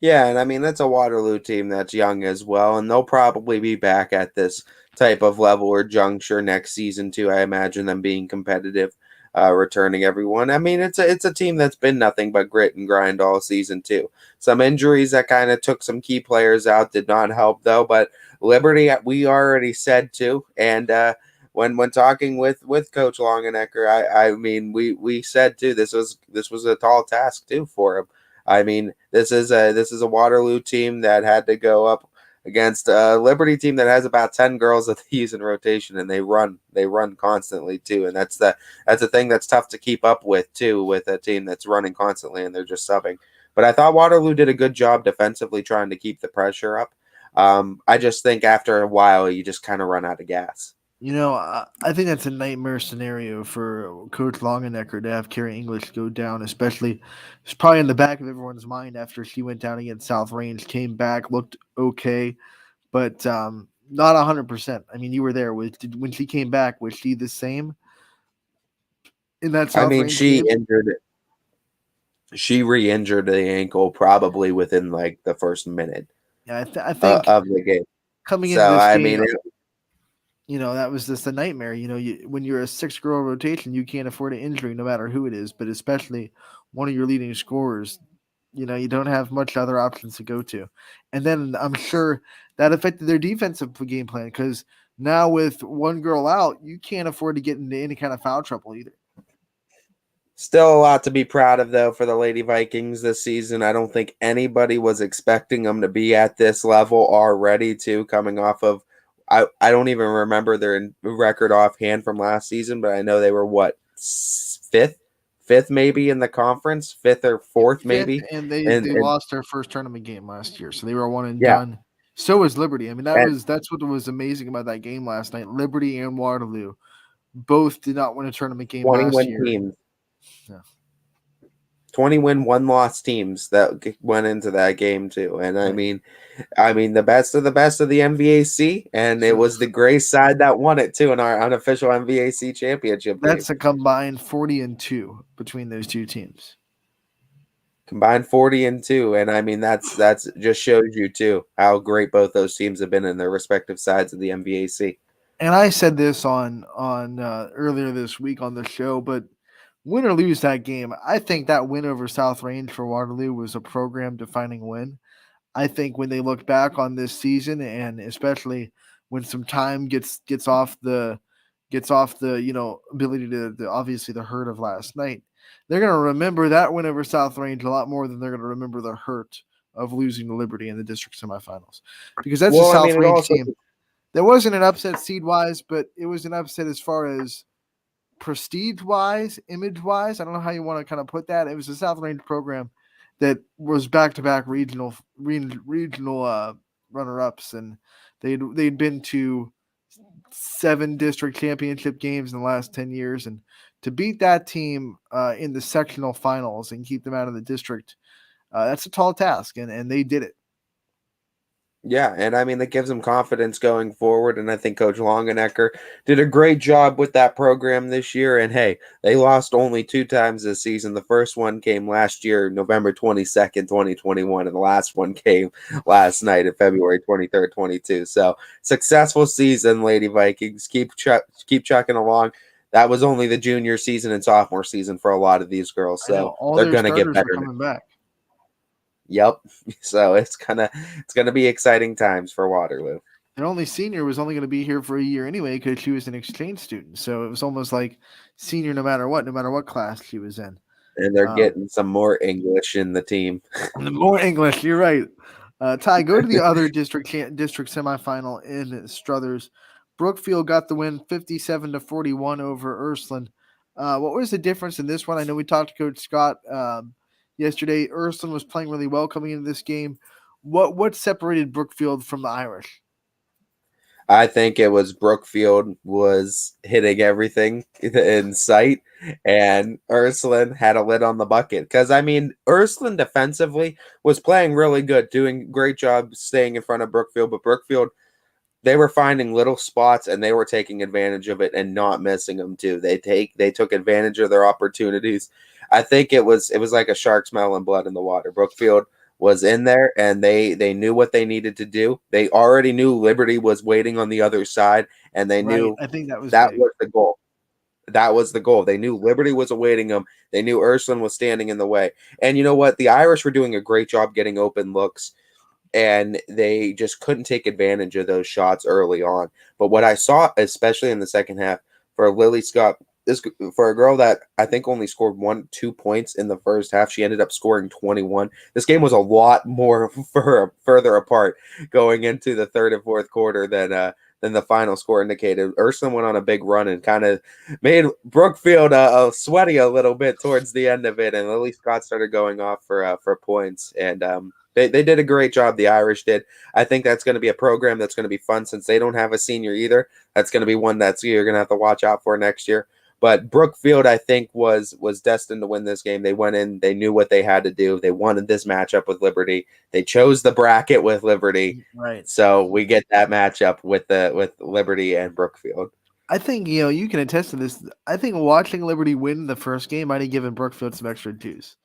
Yeah, and I mean, that's a Waterloo team that's young as well, and they'll probably be back at this type of level or juncture next season too. I imagine them being competitive, returning everyone. I mean, it's a team that's been nothing but grit and grind all season too. Some injuries that kind of took some key players out did not help though, but Liberty, we already said too, and when talking with Coach Longenecker, I mean, we said too, this was a tall task too for him. I mean, this is a Waterloo team that had to go up against a Liberty team that has about 10 girls that they use in rotation, and they run constantly too, and that's the thing that's tough to keep up with too, with a team that's running constantly and they're just subbing. But I thought Waterloo did a good job defensively trying to keep the pressure up. I just think after a while you just kind of run out of gas. I think that's a nightmare scenario for Coach Longenecker to have Carrie English go down, especially it's probably in the back of everyone's mind after she went down against South Range, came back, looked okay, but not 100%. I mean, you were there. When she came back, was she the same in that South Range She game? injured it. She re-injured the ankle probably within like the first minute. Yeah, I think of the game. Coming So into this I game, mean, that was just a nightmare. When you're a 6-girl rotation, you can't afford an injury no matter who it is, but especially one of your leading scorers. You don't have much other options to go to. And then I'm sure that affected their defensive game plan because now with one girl out, you can't afford to get into any kind of foul trouble either. Still a lot to be proud of, though, for the Lady Vikings this season. I don't think anybody was expecting them to be at this level already, too, coming off of I don't even remember their record offhand from last season, but I know they were, fifth maybe in the conference, fifth or fourth maybe. And they lost their first tournament game last year, so they were one and done. So was Liberty. I mean, that's what was amazing about that game last night. Liberty and Waterloo both did not win a tournament game last year. Teams. Yeah. 20 win, 1-loss teams that went into that game too. And I mean the best of the MVAC, and it was the Gray side that won it too in our unofficial MVAC championship. That's a combined 40-2 between those two teams. Combined 40-2, and I mean that's just shows you too how great both those teams have been in their respective sides of the MVAC. And I said this on earlier this week on the show, but win or lose that game, I think that win over South Range for Waterloo was a program-defining win. I think when they look back on this season, and especially when some time gets off the ability to obviously the hurt of last night, they're going to remember that win over South Range a lot more than they're going to remember the hurt of losing to Liberty in the district semifinals, because that's a South Range team. There wasn't an upset seed-wise, but it was an upset as far as prestige-wise, image-wise. I don't know how you want to kind of put that. It was a South Range program that was back-to-back regional runner-ups, and they'd been to 7 district championship games in the last 10 years, and to beat that team in the sectional finals and keep them out of the district, that's a tall task, and they did it. Yeah, and I mean, that gives them confidence going forward, and I think Coach Longenecker did a great job with that program this year, and hey, they lost only 2 times this season. The first one came last year, November 22nd, 2021, and the last one came last night of February 23rd, 22. So, successful season, Lady Vikings. Keep chucking along. That was only the junior season and sophomore season for a lot of these girls, so they're going to get better. Coming back. Yep. So it's gonna be exciting times for Waterloo. Their only senior was only going to be here for a year anyway because she was an exchange student. So it was almost like senior no matter what class she was in. And they're getting some more English in the team. More English, you're right. Ty, go to the other district semifinal in Struthers. Brookfield got the win 57-41 over Ursuline. What was the difference in this one? I know we talked to Coach Scott yesterday. Ursuline was playing really well coming into this game. What separated Brookfield from the Irish? I think it was Brookfield was hitting everything in sight, and Ursuline had a lid on the bucket. Because, I mean, Ursuline defensively was playing really good, doing a great job staying in front of Brookfield, but Brookfield they were finding little spots and they were taking advantage of it and not missing them too. They took advantage of their opportunities. I think it was like a shark smelling blood in the water. Brookfield was in there and they knew what they needed to do. They already knew Liberty was waiting on the other side, and they knew I think that was that big. was the goal. That was the goal. They knew Liberty was awaiting them. They knew Ysn was standing in the way. And you know what? The Irish were doing a great job getting open looks, and they just couldn't take advantage of those shots early on. But what I saw, especially in the second half, for Lily Scott, for a girl that I think only scored 1-2 points in the first half, she ended up scoring 21. This game was a lot more further apart going into the third and fourth quarter than the final score indicated. Ysn went on a big run and kind of made Brookfield sweaty a little bit towards the end of it, and Lily Scott started going off for points, and they did a great job. The Irish did. I think that's going to be a program that's going to be fun since they don't have a senior either. That's going to be one that's you're going to have to watch out for next year. But Brookfield, I think, was destined to win this game. They went in, they knew what they had to do. They wanted this matchup with Liberty. They chose the bracket with Liberty. Right. So we get that matchup with Liberty and Brookfield. I think, you can attest to this. I think watching Liberty win the first game might have given Brookfield some extra juice.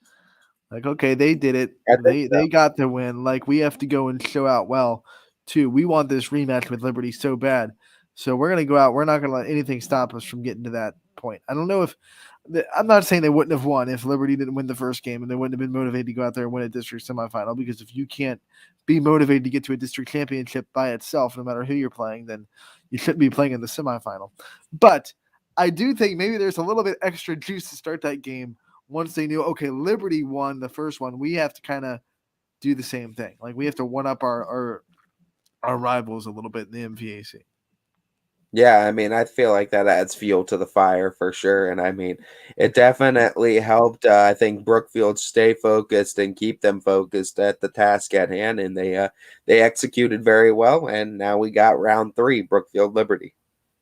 Like, okay, they did it. They got the win. Like, we have to go and show out well, too. We want this rematch with Liberty so bad. So we're going to go out. We're not going to let anything stop us from getting to that point. I don't know if – I'm not saying they wouldn't have won if Liberty didn't win the first game, and they wouldn't have been motivated to go out there and win a district semifinal, because if you can't be motivated to get to a district championship by itself, no matter who you're playing, then you shouldn't be playing in the semifinal. But I do think maybe there's a little bit extra juice to start that game once they knew, okay, Liberty won the first one. We have to kind of do the same thing. Like, we have to one-up our rivals a little bit in the MVAC. Yeah, I mean, I feel like that adds fuel to the fire for sure. And I mean, it definitely helped, I think, Brookfield stay focused and keep them focused at the task at hand. And they executed very well. And now we got round 3, Brookfield Liberty.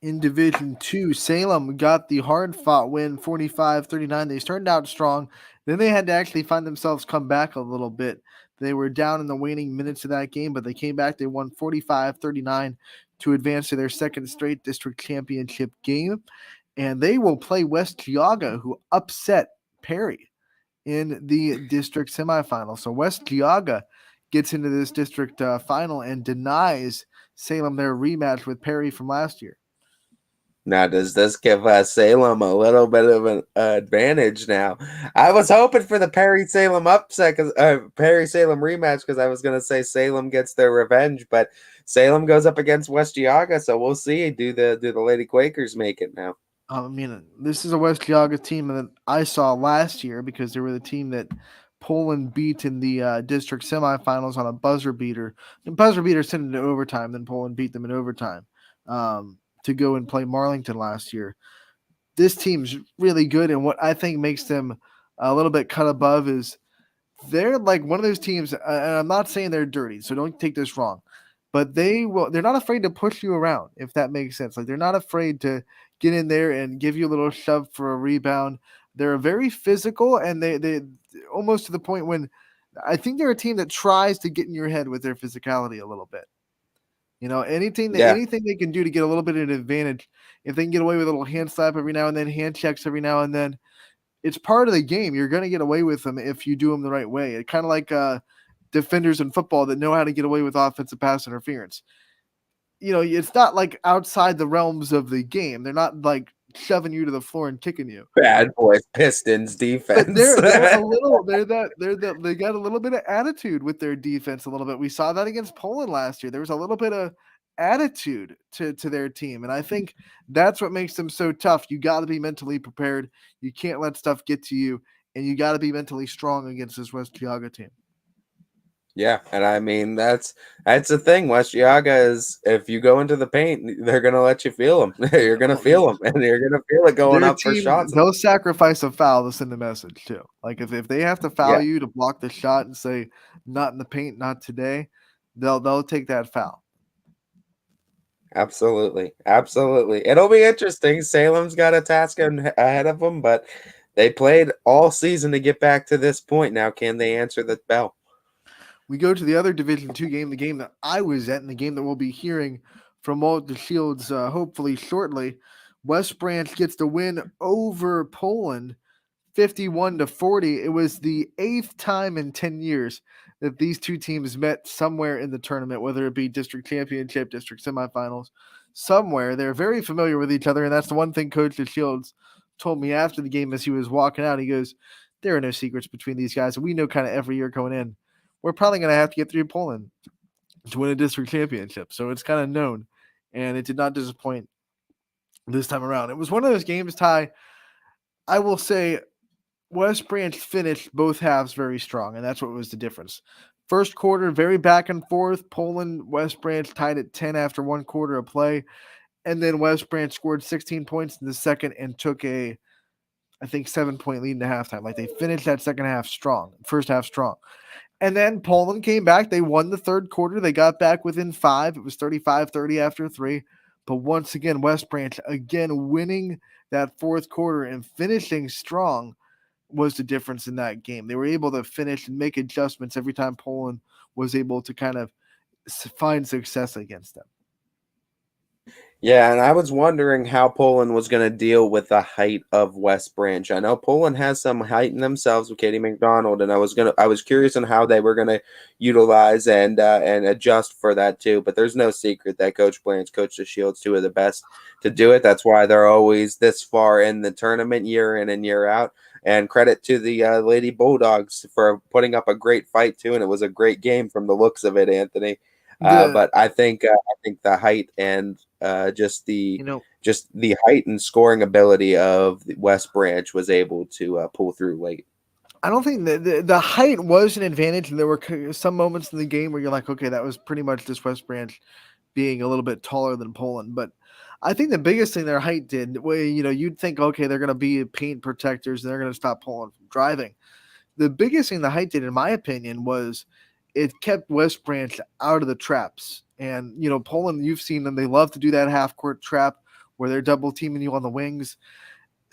In Division 2, Salem got the hard-fought win, 45-39. They started out strong. Then they had to actually find themselves come back a little bit. They were down in the waning minutes of that game, but they came back. They won 45-39 to advance to their second straight district championship game. And they will play West Geauga, who upset Perry in the district semifinal. So West Geauga gets into this district final and denies Salem their rematch with Perry from last year. Now, does this give Salem a little bit of an advantage now? I was hoping for the Perry-Salem upset, Perry-Salem rematch, because I was going to say Salem gets their revenge, but Salem goes up against West Geauga, so we'll see. Do the Lady Quakers make it now? I mean, this is a West Geauga team that I saw last year because they were the team that Poland beat in the district semifinals on a buzzer beater. The buzzer beater sent it to overtime, then Poland beat them in overtime. To go and play Marlington last year. This team's really good, and what I think makes them a little bit cut above is they're like one of those teams, and I'm not saying they're dirty, so don't take this wrong, but they're not afraid to push you around, if that makes sense. Like, they're not afraid to get in there and give you a little shove for a rebound. They're very physical, and they almost to the point when I think they're a team that tries to get in your head with their physicality a little bit. Anything they can do to get a little bit of an advantage, if they can get away with a little hand slap every now and then, hand checks every now and then, it's part of the game. You're going to get away with them if you do them the right way. It's kind of like defenders in football that know how to get away with offensive pass interference. It's not like outside the realms of the game. They're not like shoving you to the floor and kicking you. Bad boys, Pistons defense. But they got a little bit of attitude with their defense a little bit. We saw that against Poland last year. There was a little bit of attitude to their team. And I think that's what makes them so tough. You got to be mentally prepared. You can't let stuff get to you, and you got to be mentally strong against this West Geauga team. Yeah, and I mean that's the thing. West Geauga is, if you go into the paint, they're gonna let you feel them. You're gonna feel them, and you're gonna feel it going up for shots. They'll sacrifice a foul to send a message too. Like if they have to foul you to block the shot and say not in the paint, not today, they'll take that foul. Absolutely. It'll be interesting. Salem's got a task ahead of them, but they played all season to get back to this point. Now, can they answer the bell? We go to the other Division II game, the game that I was at, and the game that we'll be hearing from Walter Shields, hopefully shortly. West Branch gets the win over Poland, 51-40. It was the 8th time in 10 years that these two teams met somewhere in the tournament, whether it be district championship, district semifinals, somewhere. They're very familiar with each other, and that's the one thing Coach Shields told me after the game as he was walking out. He goes, there are no secrets between these guys. We know kind of every year going in, we're probably going to have to get through Poland to win a district championship. So it's kind of known, and it did not disappoint this time around. It was one of those games, Ty, I will say West Branch finished both halves very strong, and that's what was the difference. First quarter, very back and forth. Poland, West Branch tied at 10 after one quarter of play, and then West Branch scored 16 points in the second and took a, I think, 7-point lead in the halftime. Like, they finished that second half strong, first half strong. And then Poland came back. They won the third quarter. They got back within 5. It was 35-30 after 3. But once again, West Branch, again, winning that fourth quarter and finishing strong was the difference in that game. They were able to finish and make adjustments every time Poland was able to kind of find success against them. Yeah, and I was wondering how Poland was going to deal with the height of West Branch. I know Poland has some height in themselves with Katie McDonald, and I was curious on how they were going to utilize and adjust for that too. But there's no secret that Coach Blanche, Coach Shields, two of the best to do it. That's why they're always this far in the tournament, year in and year out. And credit to the Lady Bulldogs for putting up a great fight too, and it was a great game from the looks of it, Anthony. But I think the height and just the height and scoring ability of West Branch was able to pull through late. I don't think the height was an advantage, and there were some moments in the game where you're like, okay, that was pretty much just West Branch being a little bit taller than Poland. But I think the biggest thing their height did, you'd think, okay, they're going to be paint protectors and they're going to stop Poland from driving. The biggest thing the height did, in my opinion, was it kept West Branch out of the traps. And, Poland, you've seen them. They love to do that half-court trap where they're double-teaming you on the wings.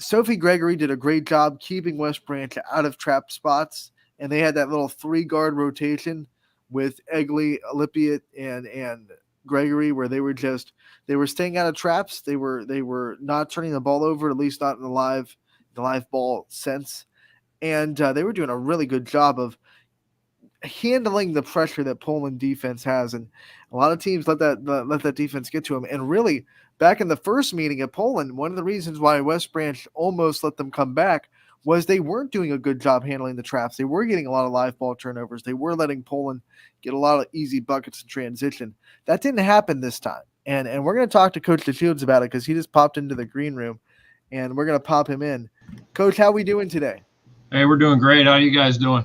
Sophie Gregory did a great job keeping West Branch out of trap spots. And they had that little 3-guard rotation with Egley, Lippiett, and Gregory, where they were staying out of traps. They were not turning the ball over, at least not in the live ball sense. And they were doing a really good job of handling the pressure that Poland defense has, and a lot of teams let that defense get to them. And really, back in the first meeting at Poland, one of the reasons why West Branch almost let them come back was they weren't doing a good job handling the traps. They were getting a lot of live ball turnovers. They were letting Poland get a lot of easy buckets in transition. That didn't happen this time. And we're going to talk to Coach Shields about it because he just popped into the green room, and we're going to pop him in. Coach, how we doing today? Hey, we're doing great. How are you guys doing?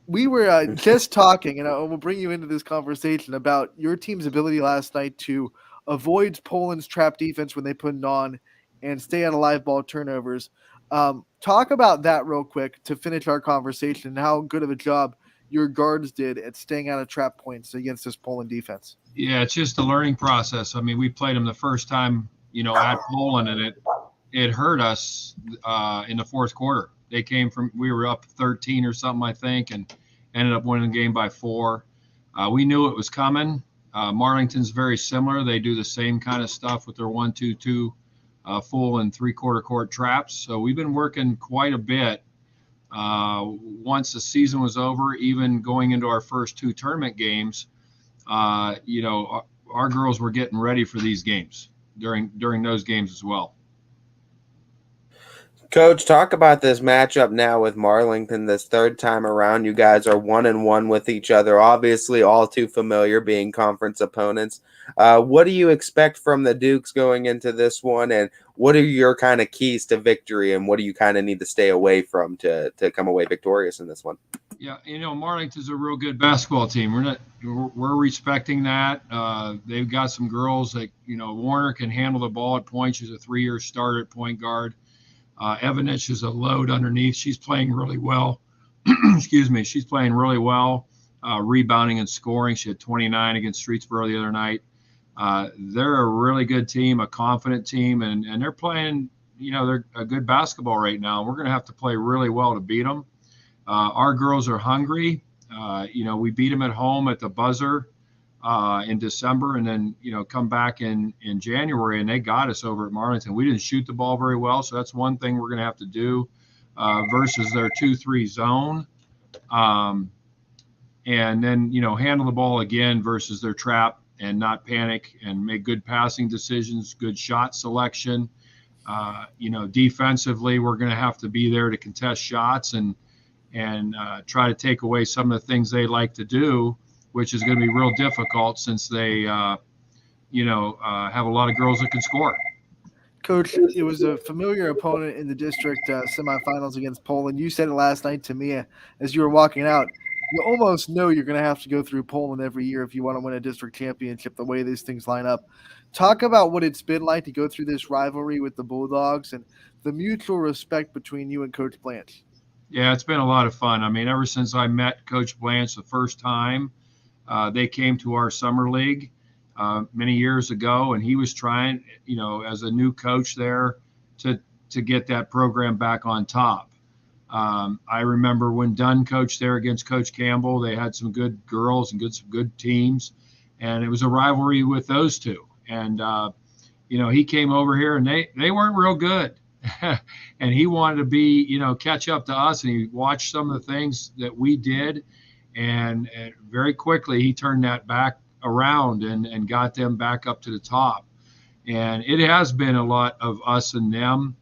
We were just talking, and we'll bring you into this conversation about your team's ability last night to avoid Poland's trap defense when they put it on and stay out of live ball turnovers. Talk about that real quick to finish our conversation and how good of a job your guards did at staying out of trap points against this Poland defense. Yeah, it's just a learning process. I mean, we played them the first time, at Poland, and it hurt us in the fourth quarter. We were up 13 or something, I think, and ended up winning the game by 4. We knew it was coming. Marlington's very similar. They do the same kind of stuff with their 1-2-2 full and 3/4 court traps. So we've been working quite a bit. Once the season was over, even going into our first 2 tournament games, our girls were getting ready for these games during those games as well. Coach, talk about this matchup now with Marlington. This third time around, you guys are 1-1 with each other. Obviously, all too familiar, being conference opponents. What do you expect from the Dukes going into this one, and what are your kind of keys to victory, and what do you kind of need to stay away from to come away victorious in this one? Yeah, Marlington's a real good basketball team. We're respecting that. They've got some girls that Warner can handle the ball at point. She's a 3-year starter at point guard. Evanich is a load underneath. She's playing really well. Excuse me. She's playing really well, rebounding and scoring. She had 29 against Streetsboro the other night. They're a really good team, a confident team, and they're playing, they're a good basketball right now. We're going to have to play really well to beat them. Our girls are hungry. We beat them at home at the buzzer. in December, and then come back in January, and they got us over at Marlington. We didn't shoot the ball very well, so that's one thing we're going to have to do versus their 2-3 zone, and then handle the ball again versus their trap and not panic and make good passing decisions, good shot selection. Defensively, we're going to have to be there to contest shots and try to take away some of the things they like to do, which is going to be real difficult since they, have a lot of girls that can score. Coach, it was a familiar opponent in the district semifinals against Poland. You said it last night to me as you were walking out. You almost know you're going to have to go through Poland every year if you want to win a district championship, the way these things line up. Talk about what it's been like to go through this rivalry with the Bulldogs and the mutual respect between you and Coach Blanche. Yeah, it's been a lot of fun. I mean, ever since I met Coach Blanche the first time, they came to our summer league many years ago, and he was trying, as a new coach there to get that program back on top. I remember when Dunn coached there against Coach Campbell, they had some good girls and some good teams, and it was a rivalry with those two. And, he came over here and they weren't real good. And he wanted to be, catch up to us, and he watched some of the things that we did. And very quickly, he turned that back around and got them back up to the top. And it has been a lot of us and them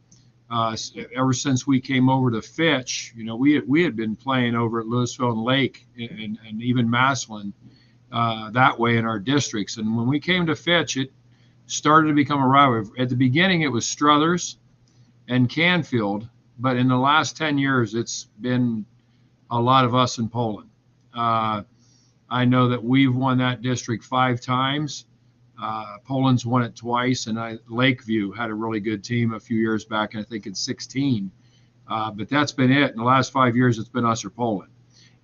ever since we came over to Fitch. We had been playing over at Louisville and Lake and even Massillon that way in our districts. And when we came to Fitch, it started to become a rivalry. At the beginning, it was Struthers and Canfield, but in the last 10 years, it's been a lot of us in Poland. I know that we've won that district 5 times. Poland's won it twice, and Lakeview had a really good team a few years back, and I think in 16. But that's been it. In the last 5 years, it's been us or Poland.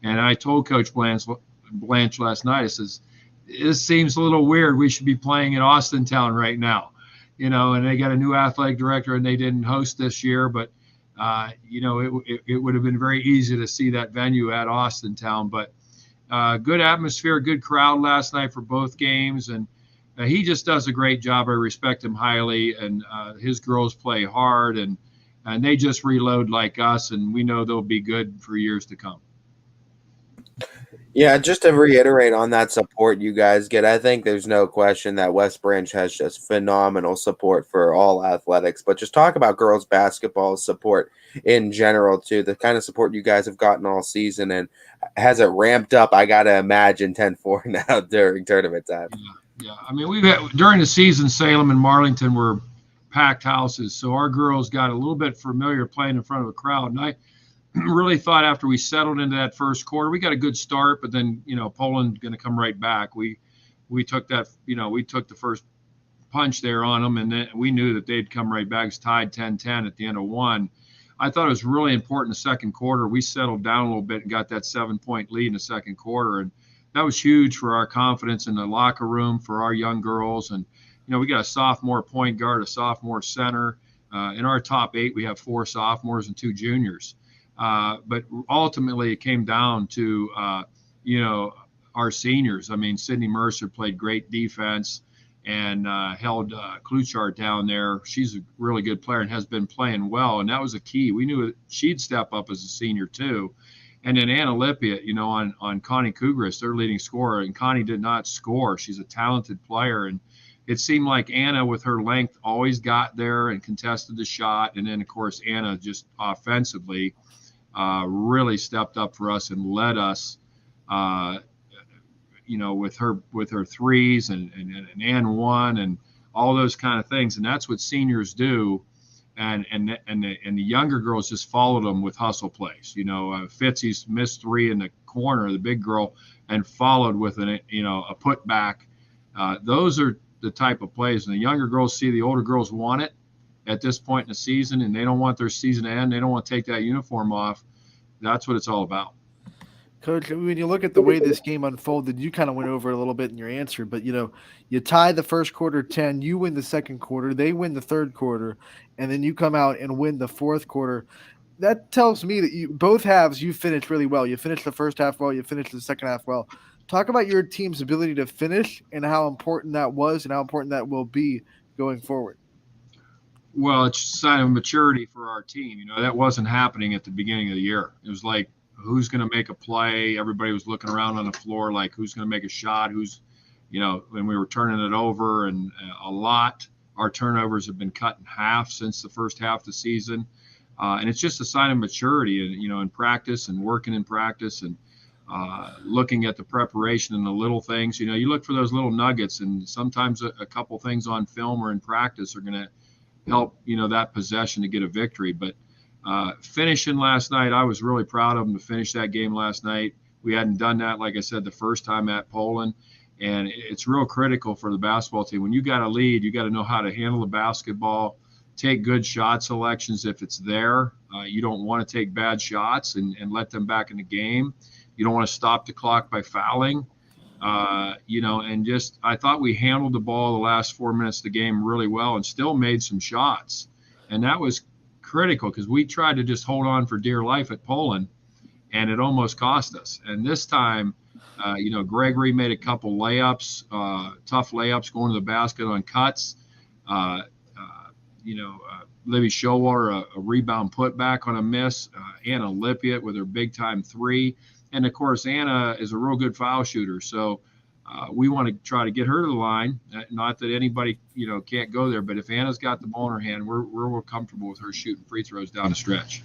And I told Coach Blanche last night, I says, this seems a little weird. We should be playing at Austintown right now. And they got a new athletic director, and they didn't host this year, but it would have been very easy to see that venue at Austintown. But good atmosphere, good crowd last night for both games, and he just does a great job. I respect him highly, and his girls play hard, and they just reload like us, and we know they'll be good for years to come. Yeah, just to reiterate on that support you guys get, I think there's no question that West Branch has just phenomenal support for all athletics. But just talk about girls basketball support in general, too, the kind of support you guys have gotten all season. And has it ramped up? I got to imagine 10-4 now during tournament time. Yeah. I mean, we've had during the season, Salem and Marlington were packed houses. So our girls got a little bit familiar playing in front of a crowd. And I really thought after we settled into that first quarter, we got a good start, but then, Poland going to come right back. We took that, we took the first punch there on them, and then we knew that they'd come right back. It's tied 10-10 at the end of one. I thought it was really important in the second quarter. We settled down a little bit and got that 7-point lead in the second quarter. And that was huge for our confidence in the locker room, for our young girls. And, we got a sophomore point guard, a sophomore center. In our top 8, we have 4 sophomores and 2 juniors. But ultimately, it came down to, our seniors. I mean, Sydney Mercer played great defense and held Kluchart down there. She's a really good player and has been playing well, and that was a key. We knew she'd step up as a senior, too. And then Anna Lippiett, on Connie Kugris, their leading scorer, and Connie did not score. She's a talented player, and it seemed like Anna, with her length, always got there and contested the shot. And then, of course, Anna just offensively really stepped up for us and led us, with her threes and one and all those kind of things. And that's what seniors do. And the younger girls just followed them with hustle plays. Fitzy's missed 3 in the corner, the big girl, and followed with a putback. Those are the type of plays. And the younger girls see the older girls want it at this point in the season, and they don't want their season to end. They don't want to take that uniform off. That's what it's all about. Coach, when you look at the way this game unfolded, you kind of went over it a little bit in your answer, but, you tie the first quarter 10, you win the second quarter, they win the third quarter, and then you come out and win the fourth quarter. That tells me that both halves, you finished really well. You finished the first half well, you finished the second half well. Talk about your team's ability to finish and how important that was and how important that will be going forward. Well, it's a sign of maturity for our team. That wasn't happening at the beginning of the year. It was like, who's going to make a play? Everybody was looking around on the floor like, who's going to make a shot? When we were turning it over, and a lot. Our turnovers have been cut in half since the first half of the season. And it's just a sign of maturity, and in practice and working in practice and looking at the preparation and the little things. You look for those little nuggets, and sometimes a couple things on film or in practice are going to help that possession to get a victory. But finishing last night, I was really proud of them to finish that game last night. We hadn't done that, like I said, the first time at Poland. And it's real critical for the basketball team. When you got a lead, you got to know how to handle the basketball, take good shot selections if it's there. You don't want to take bad shots and let them back in the game. You don't want to stop the clock by fouling. And just I thought we handled the ball the last 4 minutes of the game really well and still made some shots. And that was critical because we tried to just hold on for dear life at Poland, and it almost cost us. And this time, Gregory made a couple layups, tough layups going to the basket on cuts. Libby Showalter, a rebound putback on a miss. Anna Lippiett with her big-time three. And, of course, Anna is a real good foul shooter. So we want to try to get her to the line. Not that anybody, can't go there. But if Anna's got the ball in her hand, we're real comfortable with her shooting free throws down the stretch.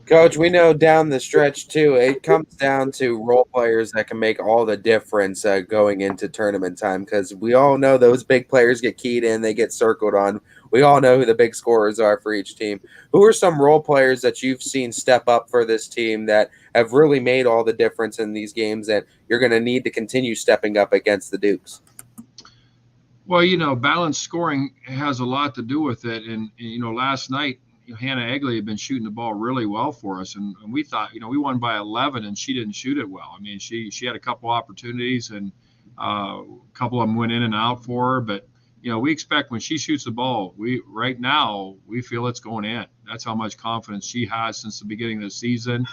Coach, we know down the stretch, too, it comes down to role players that can make all the difference going into tournament time, because we all know those big players get keyed in, they get circled on. We all know who the big scorers are for each team. Who are some role players that you've seen step up for this team that have really made all the difference in these games that you're going to need to continue stepping up against the Dukes? Well, balanced scoring has a lot to do with it. And last night, Hannah Egley had been shooting the ball really well for us, and we thought, we won by 11, and she didn't shoot it well. I mean, she had a couple opportunities, and a couple of them went in and out for her. But we expect when she shoots the ball, right now we feel it's going in. That's how much confidence she has since the beginning of the season,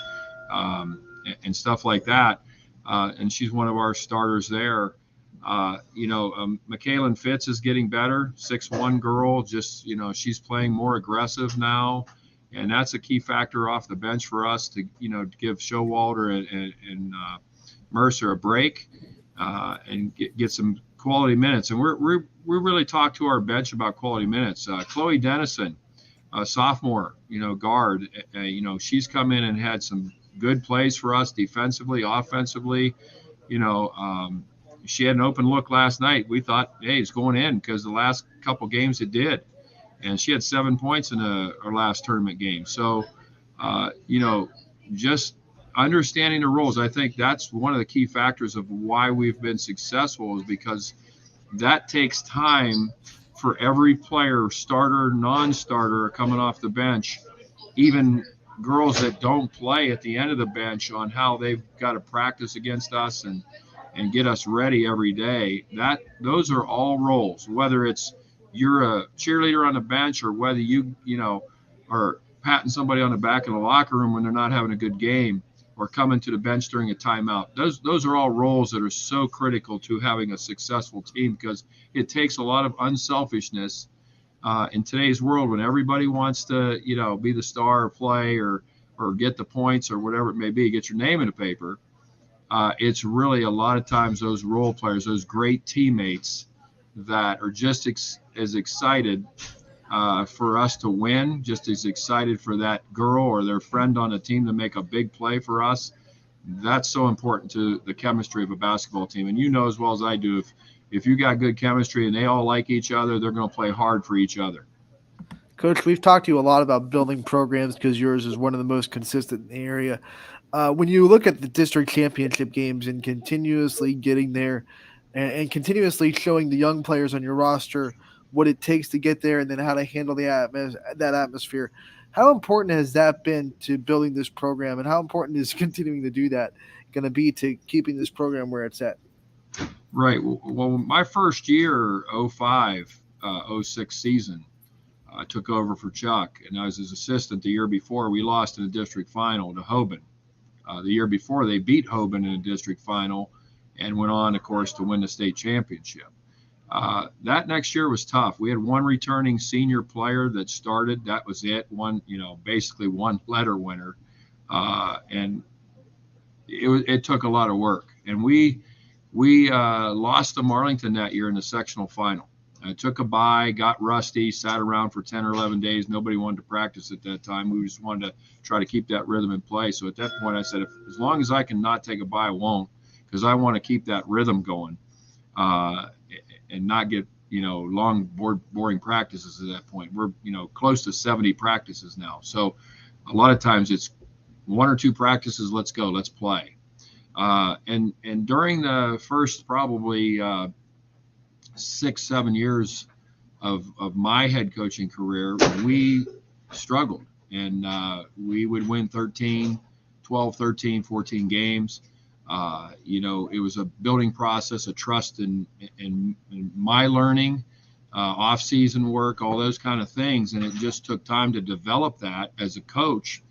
and stuff like that. And she's one of our starters there. Michaelin Fitz is getting better, 6'1" girl, just, she's playing more aggressive now. And that's a key factor off the bench for us to, give Showalter and Mercer a break and get some quality minutes. And we really talked to our bench about quality minutes. Chloe Dennison, sophomore, guard, she's come in and had some good plays for us defensively, offensively, she had an open look last night. We thought, hey, it's going in, because the last couple games it did. And she had 7 points in our last tournament game. So, just understanding the roles, I think that's one of the key factors of why we've been successful, is because that takes time for every player, starter, non-starter, coming off the bench, even girls that don't play at the end of the bench, on how they've got to practice against us and get us ready every day. Those are all roles, whether it's you're a cheerleader on the bench or whether you are patting somebody on the back in the locker room when they're not having a good game, or coming to the bench during a timeout. Those are all roles that are so critical to having a successful team, because it takes a lot of unselfishness in today's world, when everybody wants to, be the star or play or get the points or whatever it may be, get your name in the paper. It's really a lot of times those role players, those great teammates that are just as excited for us to win, just as excited for that girl or their friend on the team to make a big play for us. That's so important to the chemistry of a basketball team. And as well as I do, if you got good chemistry and they all like each other, they're going to play hard for each other. Coach, we've talked to you a lot about building programs, because yours is one of the most consistent in the area. When you look at the district championship games and continuously getting there and continuously showing the young players on your roster what it takes to get there, and then how to handle that atmosphere, how important has that been to building this program, and how important is continuing to do that going to be to keeping this program where it's at? Right. Well, my first year, 05-06 season, I took over for Chuck, and I was his assistant the year before. We lost in the district final to Hoban. The year before, they beat Hoban in a district final and went on, of course, to win the state championship. That next year was tough. We had one returning senior player that started. That was it. One, basically one letter winner. And it took a lot of work. And we lost to Marlington that year in the sectional final. I took a bye, got rusty, sat around for 10 or 11 days. Nobody wanted to practice at that time. We just wanted to try to keep that rhythm in play. So at that point, I said, as long as I can not take a bye, I won't, because I want to keep that rhythm going and not get, long, boring practices at that point. We're, close to 70 practices now. So a lot of times it's one or two practices, let's go, let's play. And during the first probably 6-7 years of my head coaching career, we struggled, and we would win 12, 13, 14 games. It was a building process, a trust in my learning, off-season work, all those kind of things. And it just took time to develop that as a coach,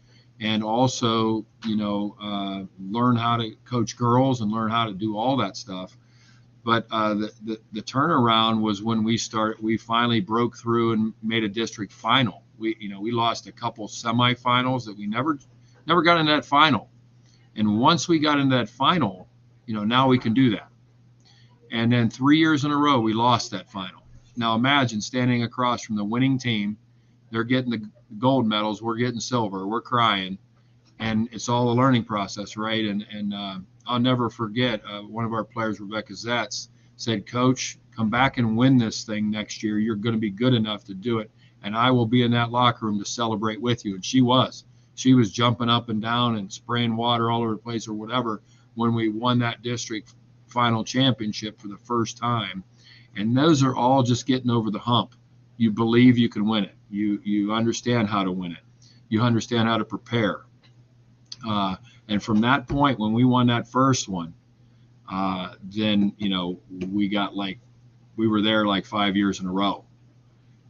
and also, learn how to coach girls and learn how to do all that stuff. But the turnaround was when we finally broke through and made a district final. We lost a couple semifinals that we never got in that final. And once we got into that final, now we can do that. And then 3 years in a row, we lost that final. Now imagine standing across from the winning team. They're getting the gold medals. We're getting silver. We're crying. And it's all a learning process, right? And I'll never forget, one of our players, Rebecca Zetz, said, "Coach, come back and win this thing next year. You're going to be good enough to do it. And I will be in that locker room to celebrate with you." And she was jumping up and down and spraying water all over the place or whatever when we won that district final championship for the first time. And those are all just getting over the hump. You believe you can win it. You understand how to win it. You understand how to prepare. And from that point, when we won that first one, then, we were there like 5 years in a row.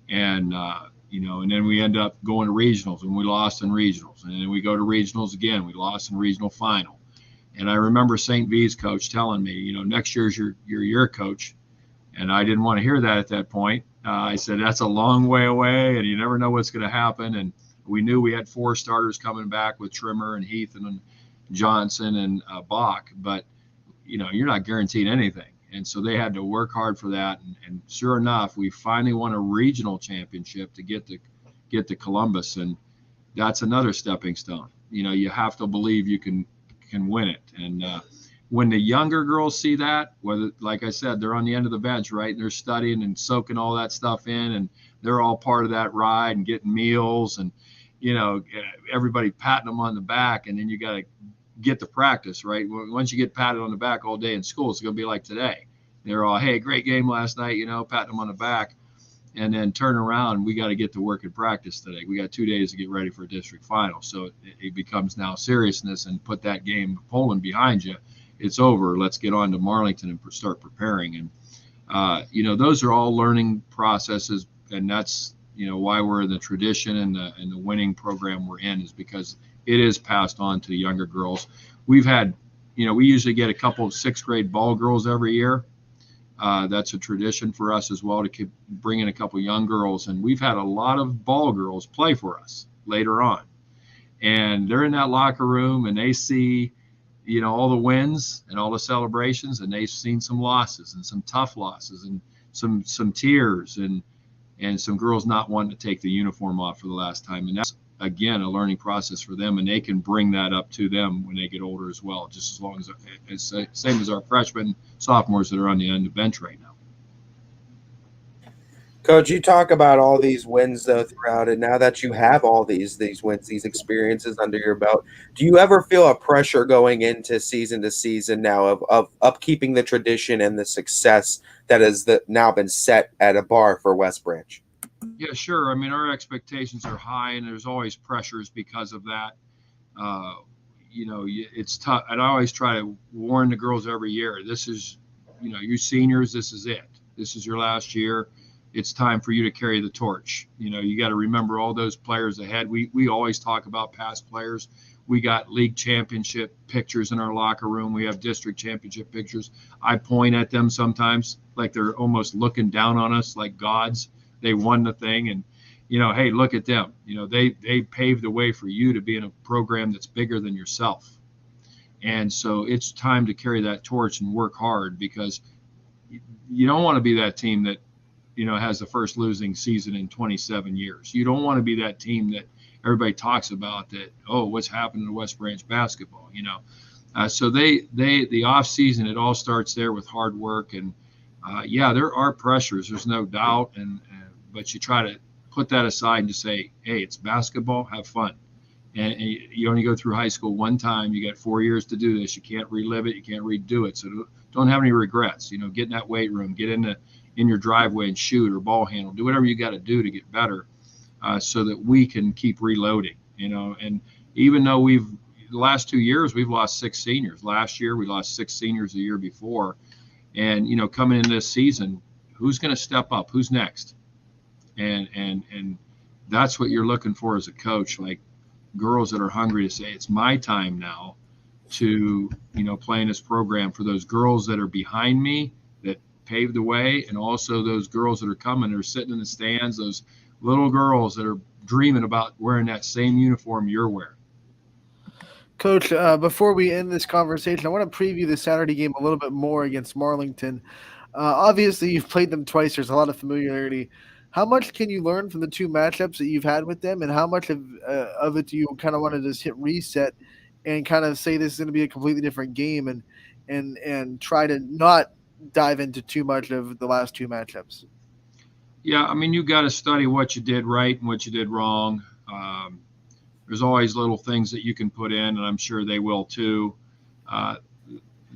And, and then we end up going to regionals, and we lost in regionals. And then we go to regionals again. We lost in regional final. And I remember St. V's coach telling me, next year's your coach. And I didn't want to hear that at that point. I said, that's a long way away, and you never know what's going to happen. And we knew we had 4 starters coming back with Trimmer and Heath and Johnson and Bach, but you're not guaranteed anything. And so they had to work hard for that. And sure enough, we finally won a regional championship to get to Columbus. And that's another stepping stone. You have to believe you can win it. And when the younger girls see that, whether, like I said, they're on the end of the bench, right? And they're studying and soaking all that stuff in, and they're all part of that ride and getting meals and, everybody patting them on the back. And then you got to get the practice, right? Once you get patted on the back all day in school, it's going to be like today. They're all, hey, great game last night, patting them on the back, and then turn around. We got to get to work in practice today. We got 2 days to get ready for a district final. So it becomes now seriousness, and put that game Poland behind you. It's over. Let's get on to Marlington and start preparing. And, those are all learning processes. And that's, why we're in the tradition and the winning program we're in, is because it is passed on to the younger girls. We've had, we usually get a couple of 6th grade ball girls every year. That's a tradition for us as well, to keep bringing a couple of young girls. And we've had a lot of ball girls play for us later on. And they're in that locker room, and they see, all the wins and all the celebrations, and they've seen some losses and some tough losses and some tears and some girls not wanting to take the uniform off for the last time. And that's, again, a learning process for them, and they can bring that up to them when they get older as well, just as long as it's the same as our freshmen, sophomores that are on the end of the bench right now. Coach, you talk about all these wins though throughout it. Now that you have all these wins, these experiences under your belt, do you ever feel a pressure going into season to season now of upkeeping the tradition and the success that has now been set at a bar for West Branch? Yeah, sure. I mean, our expectations are high, and there's always pressures because of that. It's tough. And I always try to warn the girls every year. This is, you seniors, this is it. This is your last year. It's time for you to carry the torch. You got to remember all those players ahead. We always talk about past players. We got league championship pictures in our locker room. We have district championship pictures. I point at them sometimes like they're almost looking down on us like gods. They won the thing, and hey, look at them. They paved the way for you to be in a program that's bigger than yourself. And so it's time to carry that torch and work hard, because you don't want to be that team that has the first losing season in 27 years. You don't want to be that team that everybody talks about that, oh, what's happening to West Branch basketball, so the off season, it all starts there with hard work. And there are pressures, there's no doubt. But you try to put that aside and just say, hey, it's basketball, have fun. And you only go through high school one time. You got 4 years to do this. You can't relive it. You can't redo it. So don't have any regrets. Get in that weight room, get in your driveway and shoot or ball handle. Do whatever you got to do to get better, so that we can keep reloading. And even though the last 2 years we've lost 6 seniors. Last year we lost 6 seniors the year before. And coming in this season, who's going to step up? Who's next? And that's what you're looking for as a coach. Like, girls that are hungry to say, it's my time now to, play in this program, for those girls that are behind me that paved the way, and also those girls that are coming, that are sitting in the stands, those little girls that are dreaming about wearing that same uniform you're wearing. Coach, before we end this conversation, I want to preview the Saturday game a little bit more against Marlington. Obviously, you've played them twice. There's a lot of familiarity. How much can you learn from the 2 matchups that you've had with them, and how much of it do you kind of want to just hit reset and kind of say this is going to be a completely different game, and try to not dive into too much of the last 2 matchups? Yeah, I mean, you got to study what you did right and what you did wrong. There's always little things that you can put in, and I'm sure they will too.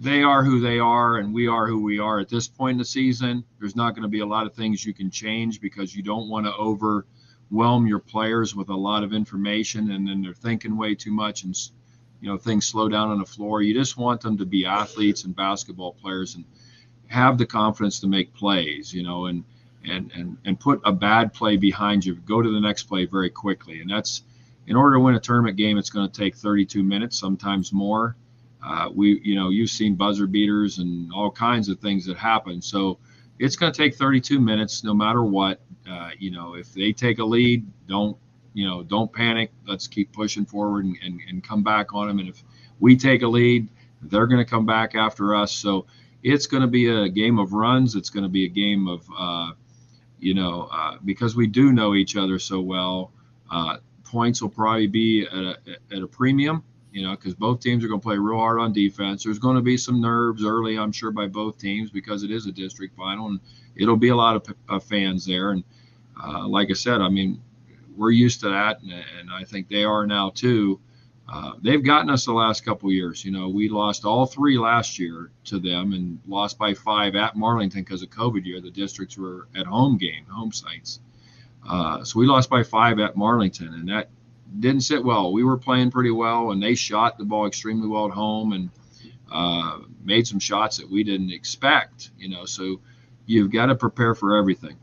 They are who they are, and we are who we are at this point in the season. There's not going to be a lot of things you can change, because you don't want to overwhelm your players with a lot of information, and then they're thinking way too much, and things slow down on the floor. You just want them to be athletes and basketball players and have the confidence to make plays, and put a bad play behind you. Go to the next play very quickly. And that's, in order to win a tournament game, it's going to take 32 minutes, sometimes more. You've seen buzzer beaters and all kinds of things that happen. So it's going to take 32 minutes, no matter what. If they take a lead, don't panic. Let's keep pushing forward and come back on them. And if we take a lead, they're going to come back after us. So it's going to be a game of runs. It's going to be a game of, because we do know each other so well, points will probably be at a premium. Because both teams are going to play real hard on defense. There's going to be some nerves early, I'm sure, by both teams, because it is a district final, and it'll be a lot of fans there. And like I said, I mean, we're used to that, and I think they are now too. They've gotten us the last couple of years. We lost all 3 last year to them, and lost by 5 at Marlington because of COVID year. The districts were at home sites. So we lost by 5 at Marlington, and that didn't sit well. We were playing pretty well, and they shot the ball extremely well at home, and made some shots that we didn't expect. So you've got to prepare for everything.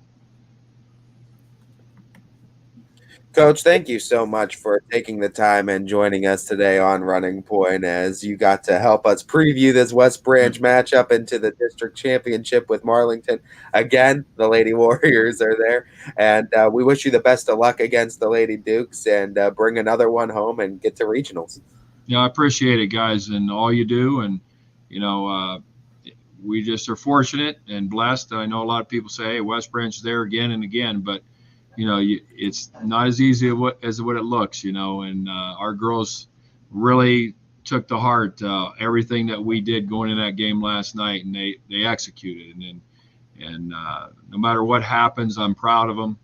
Coach, thank you so much for taking the time and joining us today on Running Point, as you got to help us preview this West Branch matchup into the district championship with Marlington. Again, the Lady Warriors are there, and we wish you the best of luck against the Lady Dukes, and bring another one home and get to regionals. I appreciate it, guys, and all you do. And, we just are fortunate and blessed. I know a lot of people say, hey, West Branch is there again and again, but it's not as easy as what it looks, and our girls really took to heart everything that we did going in that game last night, and they executed. And no matter what happens, I'm proud of them,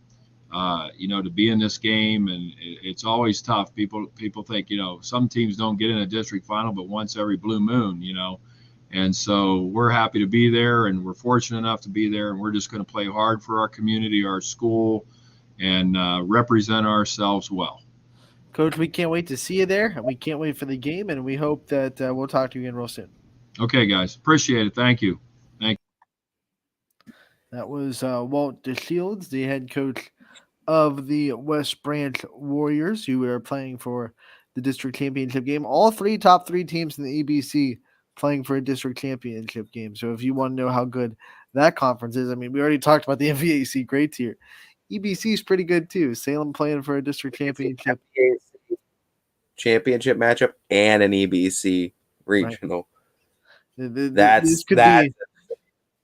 to be in this game. And it's always tough. People think, some teams don't get in a district final but once every blue moon, and so we're happy to be there, and we're fortunate enough to be there, and we're just going to play hard for our community, our school, and represent ourselves well. Coach, we can't wait to see you there. We can't wait for the game, and we hope that we'll talk to you again real soon. Okay, guys. Appreciate it. Thank you. That was Walt DeShields, the head coach of the West Branch Warriors, who are playing for the district championship game. All top three teams in the EBC playing for a district championship game. So if you want to know how good that conference is, I mean, we already talked about the MVAC great tier. EBC is pretty good too. Salem playing for a district championship. Championship matchup and an EBC regional. Right.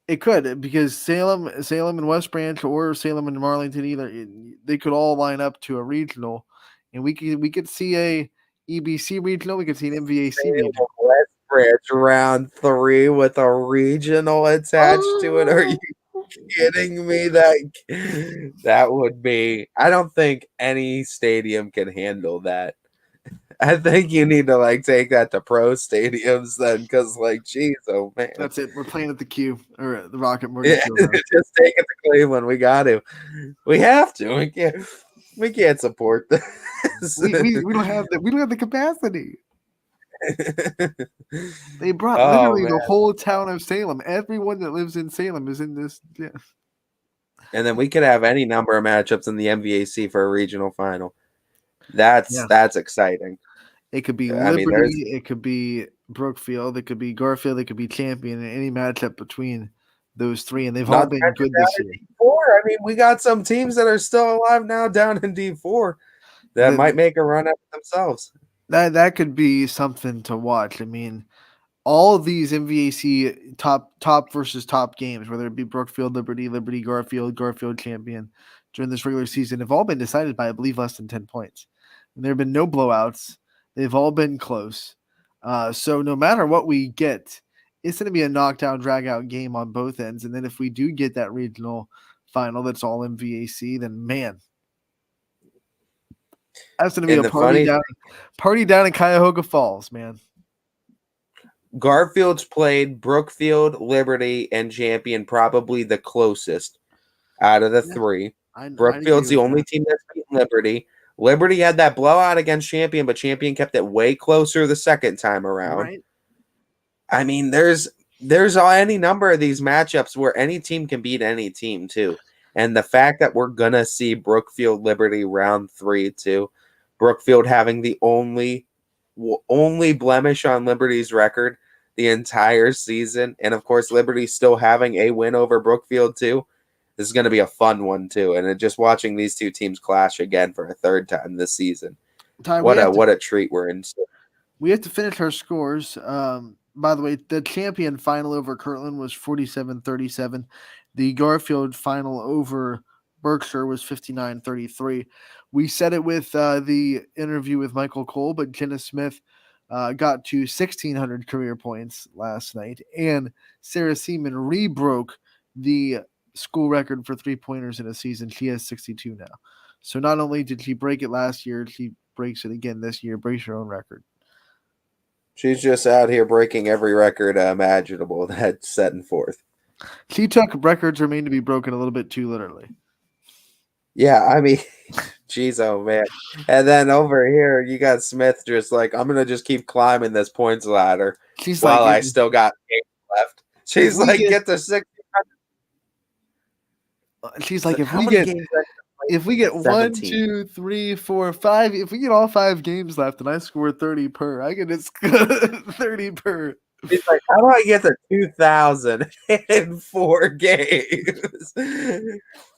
It could, because Salem and West Branch or Salem and Marlington, either they could all line up to a regional, and we could see a EBC regional. We could see an MVAC regional. West Branch round 3 with a regional attached to it. Are you kidding me? That would be. I don't think any stadium can handle that. I think you need to take that to pro stadiums then, because geez, oh man, that's it. We're playing at the Q or the Rocket Mortgage. Yeah, just take it to Cleveland. We got to. We have to. We can't support this. We don't have the capacity. They brought literally the whole town of Salem. Everyone that lives in Salem is in this. Yeah. And then we could have any number of matchups in the MVAC for a regional final. That's exciting. It could be Liberty, it could be Brookfield, it could be Garfield, it could be Champion, and any matchup between those three, and they've all been good this year. D4. I mean, we got some teams that are still alive now down in D4 that might make a run at themselves. That could be something to watch. I mean, all of these MVAC top versus top games, whether it be Brookfield, Liberty, Garfield, Champion, during this regular season, have all been decided by, I believe, less than 10 points. And there have been no blowouts. They've all been close. So no matter what we get, it's going to be a knockdown, drag-out game on both ends. And then if we do get that regional final that's all MVAC, then man, that's going to be a party down in Cuyahoga Falls, man. Garfield's played Brookfield, Liberty, and Champion probably the closest out of the three. Brookfield's the only team that's beaten Liberty. Liberty had that blowout against Champion, but Champion kept it way closer the second time around. Right. I mean, there's any number of these matchups where any team can beat any team too. And the fact that we're going to see Brookfield Liberty round 3 too, Brookfield having the only blemish on Liberty's record the entire season, and of course Liberty still having a win over Brookfield too. This is going to be a fun one too, and just watching these two teams clash again for a third time this season. Ty, what a treat we're in. We have to finish our scores. By the way, the Champion final over Kirtland was 47-37. The Garfield final over Berkshire was 59-33. We said it with the interview with Michael Cole, but Jenna Smith got to 1,600 career points last night, and Sarah Seaman rebroke the school record for 3-pointers in a season. She has 62 now. So not only did she break it last year, she breaks it again this year, breaks her own record. She's just out here breaking every record imaginable that's setting forth. She took records remain to be broken a little bit too literally. Yeah, I mean, geez, oh man. And then over here, you got Smith just I'm going to just keep climbing this points ladder while I still got games left. She's get to 6. She's like, if we get 1, 2, 3, 4, 5, if we get all 5 games left and I score 30 per, I can just 30 per. She's like, how do I get to 2,000 in 4 games?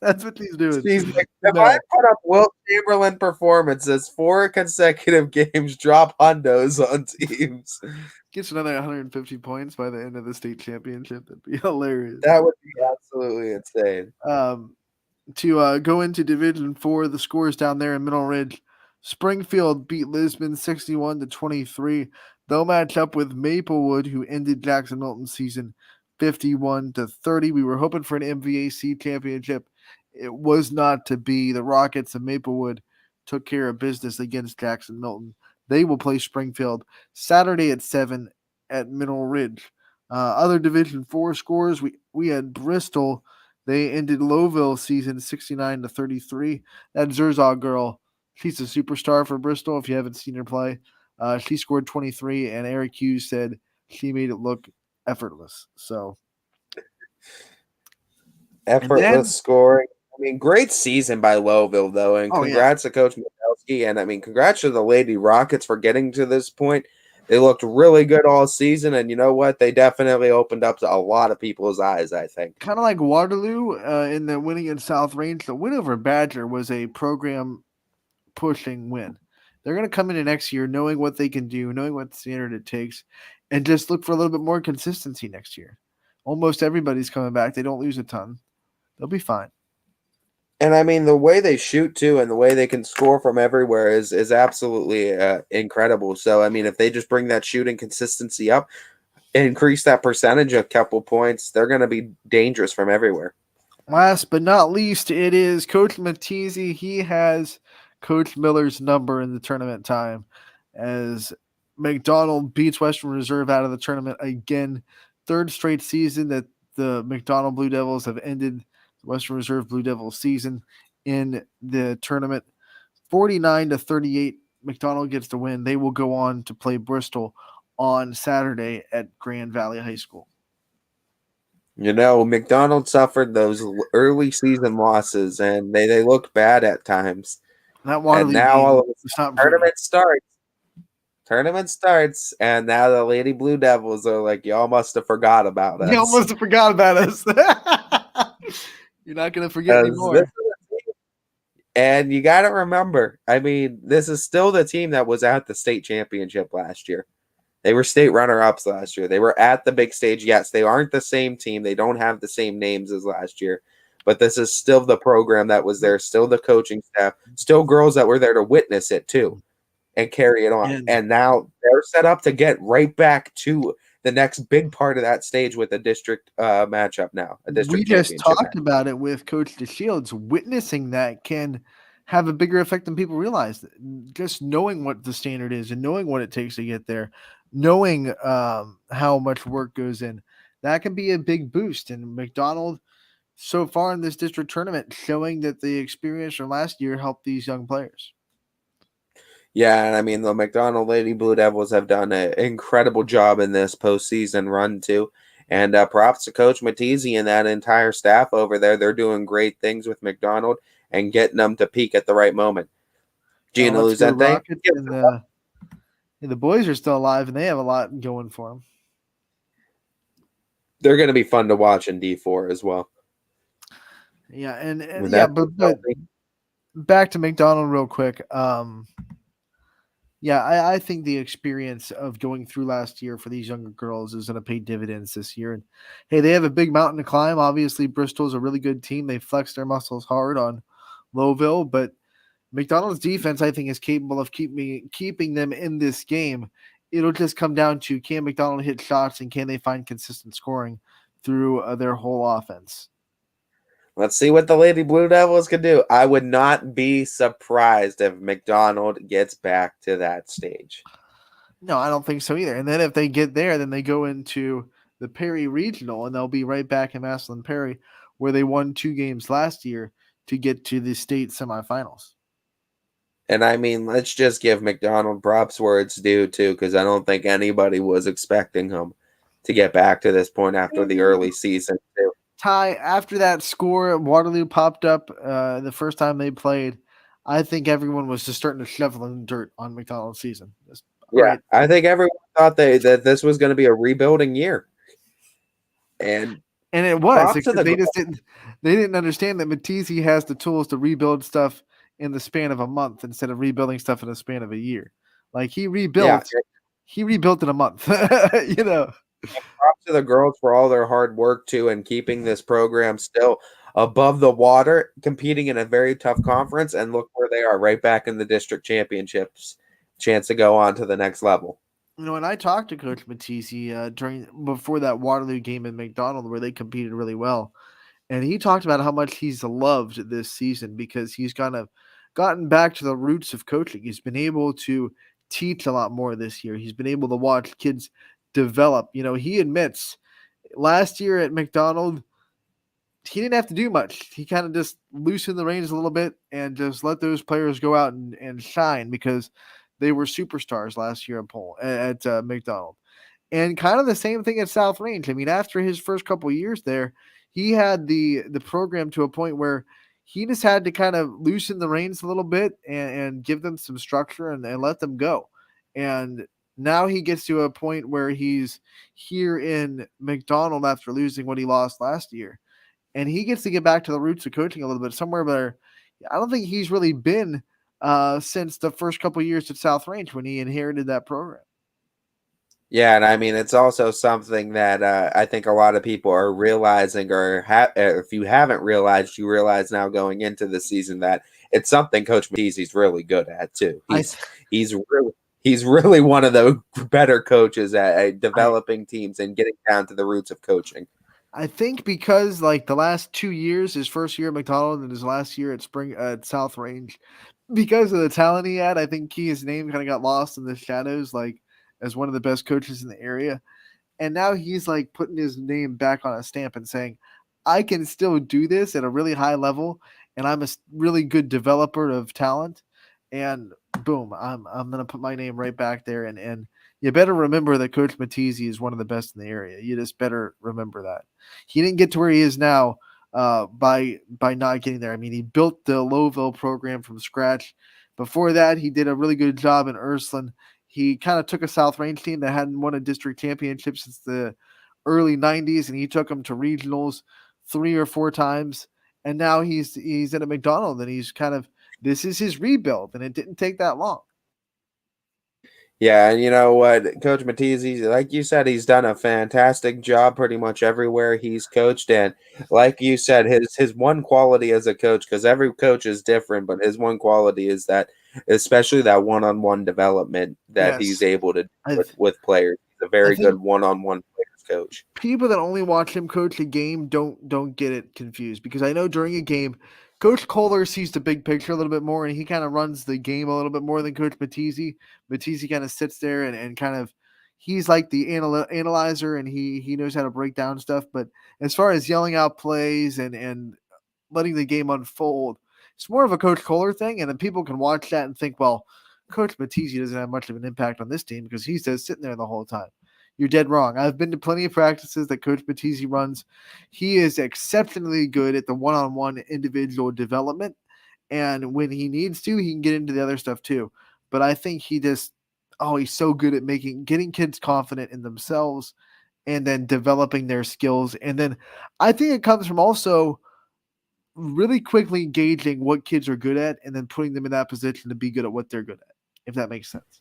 That's what she's doing. She's like, if I put up Wilt Chamberlain performances 4 consecutive games, drop hundos on teams. Gets another 150 points by the end of the state championship. That'd be hilarious. That would be absolutely insane. To go into Division 4, the scores down there in Middle Ridge. Springfield beat Lisbon 61-23. They'll match up with Maplewood, who ended Jackson Milton's season 51-30. We were hoping for an MVAC championship. It was not to be. The Rockets of Maplewood took care of business against Jackson Milton. They will play Springfield Saturday at 7 at Middle Ridge. Other Division 4 scores, we had Bristol. They ended Lowville season 69-33. That Zerzog girl, she's a superstar for Bristol if you haven't seen her play. She scored 23, and Eric Hughes said she made it look effortless. So effortless scoring. I mean, great season by Lowville, though, and congrats to Coach Mikowski key. And I mean, congrats to the Lady Rockets for getting to this point. They looked really good all season, and you know what? They definitely opened up to a lot of people's eyes, I think. Kind of like Waterloo in the winning in South Range. The win over Badger was a program pushing win. They're going to come into next year knowing what they can do, knowing what standard it takes, and just look for a little bit more consistency next year. Almost everybody's coming back. They don't lose a ton. They'll be fine. And I mean, the way they shoot too, and the way they can score from everywhere is absolutely incredible. So I mean, if they just bring that shooting consistency up, increase that percentage a couple points, they're going to be dangerous from everywhere. Last but not least, it is Coach Mattizi. He has Coach Miller's number in the tournament time as McDonald beats Western Reserve out of the tournament again. Third straight season that the McDonald Blue Devils have ended Western Reserve Blue Devils season in the tournament. 49-38, McDonald gets the win. They will go on to play Bristol on Saturday at Grand Valley High School. You know, McDonald suffered those early season losses, and they looked bad at times. That Waterloo and now game, all of a it's not tournament starts. Tournament starts, and now the Lady Blue Devils are like, y'all must have forgot about us. Y'all must have forgot about us. You're not going to forget anymore. And you got to remember, I mean, this is still the team that was at the state championship last year. They were state runner-ups last year. They were at the big stage. Yes, they aren't the same team. They don't have the same names as last year. But this is still the program that was there, still the coaching staff, still girls that were there to witness it too and carry it on. And now they're set up to get right back to the next big part of that stage with a district matchup now. We just talked about it with Coach DeShields. Witnessing that can have a bigger effect than people realize. Just knowing what the standard is and knowing what it takes to get there, knowing how much work goes in, that can be a big boost. And McDonald, so far in this district tournament, showing that the experience from last year helped these young players. Yeah, and I mean, the McDonald Lady Blue Devils have done an incredible job in this postseason run, too. And props to Coach Mattizi and that entire staff over there. They're doing great things with McDonald and getting them to peak at the right moment. Gina Luzente. The boys are still alive, and they have a lot going for them. They're going to be fun to watch in D4 as well. Yeah, but back to McDonald real quick. I think the experience of going through last year for these younger girls is going to pay dividends this year. And hey, they have a big mountain to climb. Obviously, Bristol's a really good team. They flex their muscles hard on Lowville, but McDonald's defense, I think, is capable of keeping them in this game. It'll just come down to, can McDonald hit shots and can they find consistent scoring through their whole offense? Let's see what the Lady Blue Devils can do. I would not be surprised if McDonald gets back to that stage. No, I don't think so either. And then if they get there, then they go into the Perry Regional, and they'll be right back in Massillon Perry, where they won 2 games last year to get to the state semifinals. And I mean, let's just give McDonald props where it's due, too, because I don't think anybody was expecting him to get back to this point after the early season, too. Ty, after that score, Waterloo popped up the first time they played. I think everyone was just starting to shovel in dirt on McDonald's season. Right. I think everyone thought that this was going to be a rebuilding year. And it was. They didn't understand that Mattizi has the tools to rebuild stuff in the span of a month instead of rebuilding stuff in the span of a year. Like he rebuilt in a month, you know. And props to the girls for all their hard work too, and keeping this program still above the water, competing in a very tough conference, and look where they are, right back in the district championships, chance to go on to the next level. You know, and I talked to Coach Mattizi before that Waterloo game in McDonald where they competed really well, and he talked about how much he's loved this season because he's kind of gotten back to the roots of coaching. He's been able to teach a lot more this year. He's been able to watch kids develop. You know, he admits last year at McDonald, he didn't have to do much. He kind of just loosened the reins a little bit and just let those players go out and shine because they were superstars last year at McDonald. And kind of the same thing at South Range. I mean, after his first couple of years there, he had the program to a point where he just had to kind of loosen the reins a little bit and give them some structure and let them go. And now he gets to a point where he's here in McDonald after losing what he lost last year. And he gets to get back to the roots of coaching a little bit, somewhere where I don't think he's really been since the first couple of years at South Range when he inherited that program. Yeah, and I mean, it's also something that I think a lot of people are realizing, or if you haven't realized, you realize now going into the season that it's something Coach Matizzi's really good at too. He's really one of the better coaches at developing teams and getting down to the roots of coaching. I think because like the last 2 years, his first year at McDonald and his last year at South Range, because of the talent he had, I think his name kind of got lost in the shadows, like as one of the best coaches in the area. And now he's like putting his name back on a stamp and saying, I can still do this at a really high level, and I'm a really good developer of talent. And boom, I'm going to put my name right back there. And you better remember that Coach Matizzi is one of the best in the area. You just better remember that. He didn't get to where he is now by not getting there. I mean, he built the Lowville program from scratch. Before that, he did a really good job in Ursuline. He kind of took a South Range team that hadn't won a district championship since the early 90s, and he took them to regionals 3 or 4 times. And now he's at a McDonald, and he's kind of, this is his rebuild, and it didn't take that long. Yeah, and you know what, Coach Matizzi, like you said, he's done a fantastic job pretty much everywhere he's coached. And like you said, his one quality as a coach, because every coach is different, but his one quality is that, especially that one-on-one development that he's able to do with players. He's a very good one-on-one players coach. People that only watch him coach a game don't get it confused, because I know during a game, Coach Kohler sees the big picture a little bit more, and he kind of runs the game a little bit more than Coach Matizzi. Matizzi kind of sits there and kind of, he's like the analyzer, and he knows how to break down stuff. But as far as yelling out plays and letting the game unfold, it's more of a Coach Kohler thing. And then people can watch that and think, well, Coach Matizzi doesn't have much of an impact on this team because he's just sitting there the whole time. You're dead wrong. I've been to plenty of practices that Coach Matizzi runs. He is exceptionally good at the one-on-one individual development. And when he needs to, he can get into the other stuff too. But I think he's so good at getting kids confident in themselves and then developing their skills. And then I think it comes from also really quickly gauging what kids are good at and then putting them in that position to be good at what they're good at, if that makes sense.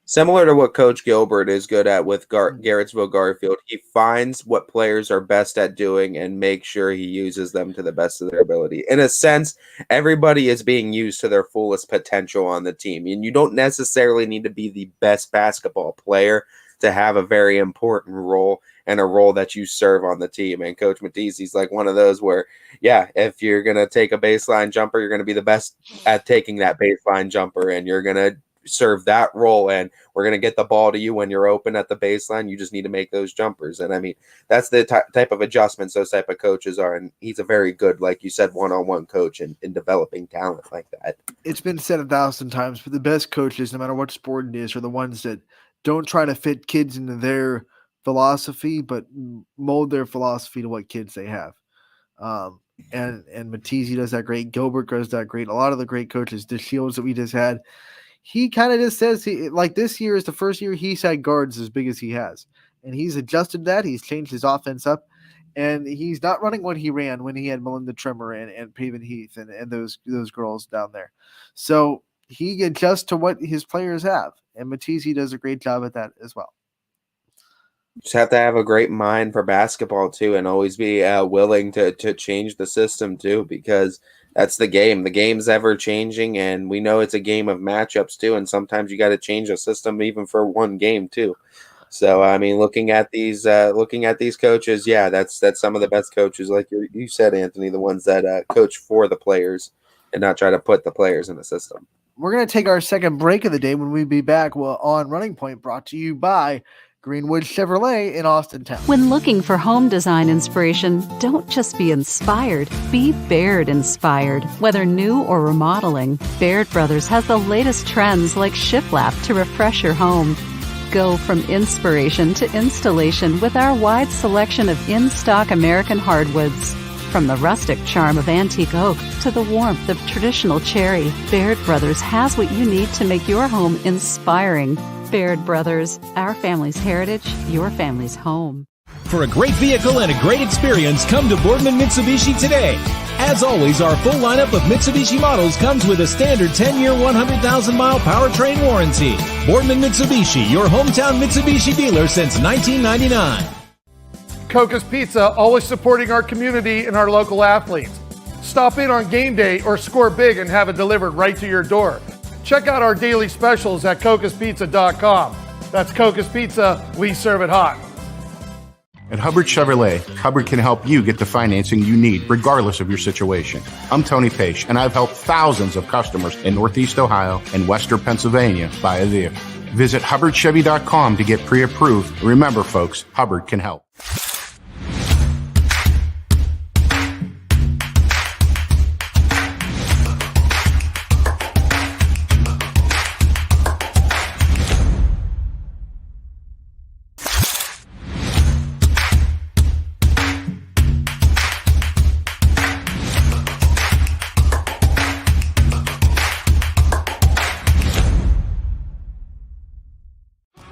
Similar to what Coach Gilbert is good at with Garrettsville Garfield, he finds what players are best at doing and makes sure he uses them to the best of their ability. In a sense, everybody is being used to their fullest potential on the team, and you don't necessarily need to be the best basketball player to have a very important role and a role that you serve on the team. And Coach Matizzi's like one of those where, yeah, if you're going to take a baseline jumper, you're going to be the best at taking that baseline jumper, and you're going to serve that role, and we're going to get the ball to you when you're open at the baseline. You just need to make those jumpers. And I mean, that's the type of adjustments those type of coaches are, and he's a very good, like you said, one-on-one coach in developing talent like that. It's been said 1,000 times, but the best coaches, no matter what sport it is, are the ones that don't try to fit kids into their philosophy, but mold their philosophy to what kids they have. And Matizzi does that great. Gilbert does that great. A lot of the great coaches, the Shields that we just had, he kind of just says, this year is the first year he's had guards as big as he has. And he's adjusted that. He's changed his offense up. And he's not running what he ran when he had Melinda Trimmer and Paven Heath and those girls down there. So he adjusts to what his players have. And Matizzi does a great job at that as well. Just have to have a great mind for basketball, too, and always be willing to change the system, too, because that's the game. The game's ever changing, and we know it's a game of matchups too. And sometimes you got to change a system even for one game too. So I mean, looking at these coaches, yeah, that's some of the best coaches, like you said, Anthony, the ones that coach for the players and not try to put the players in the system. We're going to take our second break of the day. When we be back, on Running Point, brought to you by Greenwood Chevrolet in Austintown. When looking for home design inspiration, don't just be inspired, be Baird inspired. Whether new or remodeling, Baird Brothers has the latest trends like shiplap to refresh your home. Go from inspiration to installation with our wide selection of in-stock American hardwoods. From the rustic charm of antique oak to the warmth of traditional cherry, Baird Brothers has what you need to make your home inspiring. Baird Brothers, our family's heritage, your family's home. For a great vehicle and a great experience, come to Boardman Mitsubishi today. As always, our full lineup of Mitsubishi models comes with a standard 10-year, 100,000-mile powertrain warranty. Boardman Mitsubishi, your hometown Mitsubishi dealer since 1999. Coca's Pizza, always supporting our community and our local athletes. Stop in on game day or score big and have it delivered right to your door. Check out our daily specials at cocaspizza.com. That's Coca's Pizza, we serve it hot. At Hubbard Chevrolet, Hubbard can help you get the financing you need, regardless of your situation. I'm Tony Page, and I've helped thousands of customers in Northeast Ohio and Western Pennsylvania buy a vehicle. Visit HubbardChevy.com to get pre-approved. Remember, folks, Hubbard can help.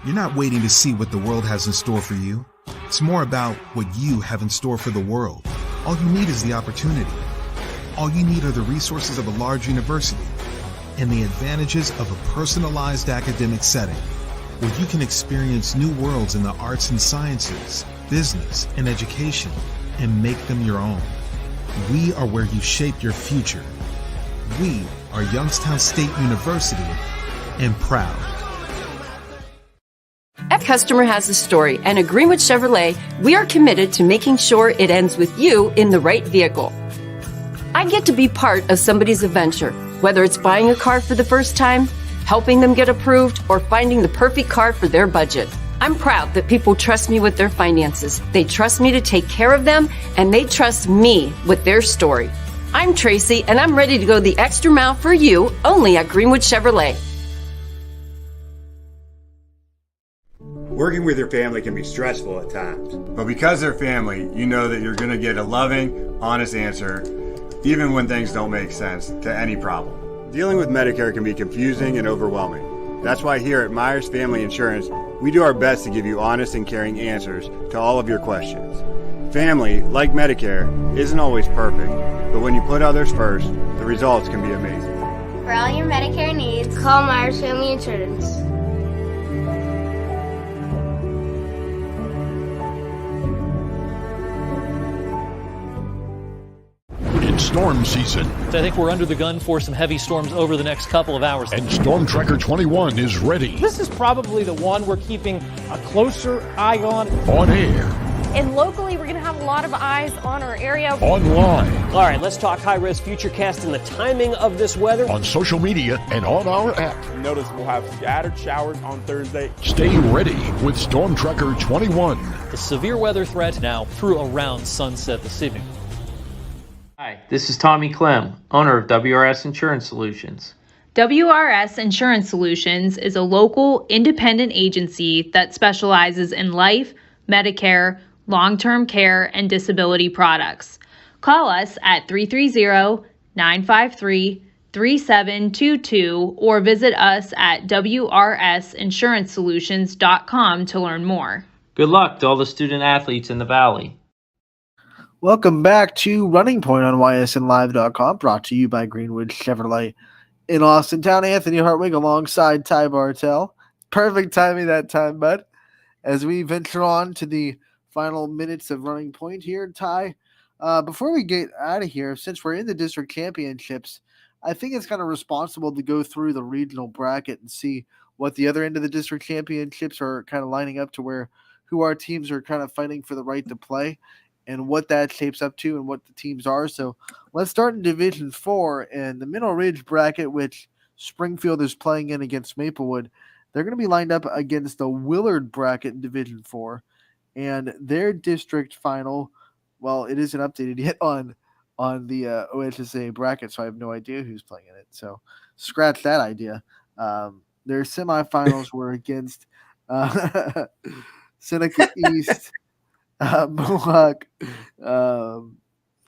You're not waiting to see what the world has in store for you. It's more about what you have in store for the world. All you need is the opportunity. All you need are the resources of a large university and the advantages of a personalized academic setting where you can experience new worlds in the arts and sciences, business, and education and make them your own. We are where you shape your future. We are Youngstown State University and proud. Every customer has a story, and at Greenwood Chevrolet, we are committed to making sure it ends with you in the right vehicle. I get to be part of somebody's adventure, whether it's buying a car for the first time, helping them get approved, or finding the perfect car for their budget. I'm proud that people trust me with their finances. They trust me to take care of them, and they trust me with their story. I'm Tracy, and I'm ready to go the extra mile for you, only at Greenwood Chevrolet. Working with your family can be stressful at times, but because they're family, you know that you're going to get a loving, honest answer, even when things don't make sense to any problem. Dealing with Medicare can be confusing and overwhelming. That's why here at Myers Family Insurance, we do our best to give you honest and caring answers to all of your questions. Family, like Medicare, isn't always perfect, but when you put others first, the results can be amazing. For all your Medicare needs, call Myers Family Insurance. Storm season. I think we're under the gun for some heavy storms over the next couple of hours. And Storm Tracker 21 is ready. This is probably the one we're keeping a closer eye on. On air. And locally, we're going to have a lot of eyes on our area. Online. All right, let's talk high-risk futurecast and the timing of this weather. On social media and on our app. Notice we'll have scattered showers on Thursday. Stay ready with Storm Tracker 21. The severe weather threat now through around sunset this evening. Hi, this is Tommy Clem, owner of WRS Insurance Solutions. WRS Insurance Solutions is a local independent agency that specializes in life, Medicare, long-term care, and disability products. Call us at 330-953-3722 or visit us at wrsinsuranceSolutions.com to learn more. Good luck to all the student athletes in the Valley. Welcome back to Running Point on YSNLive.com, brought to you by Greenwood Chevrolet in Austintown. Anthony Hartwig alongside Ty Bartell. Perfect timing that time, bud. As we venture on to the final minutes of Running Point here, Ty, before we get out of here, since we're in the district championships, I think it's kind of responsible to go through the regional bracket and see what the other end of the district championships are kind of lining up to who our teams are kind of fighting for the right to play, and what that shapes up to and what the teams are. So let's start in Division 4 and the Mineral Ridge bracket, which Springfield is playing in against Maplewood. They're going to be lined up against the Willard bracket in Division 4, and their district final, well, it isn't updated yet on the OHSA bracket, so I have no idea who's playing in it. So scratch that idea. Their semifinals were against Seneca East, Mohawk,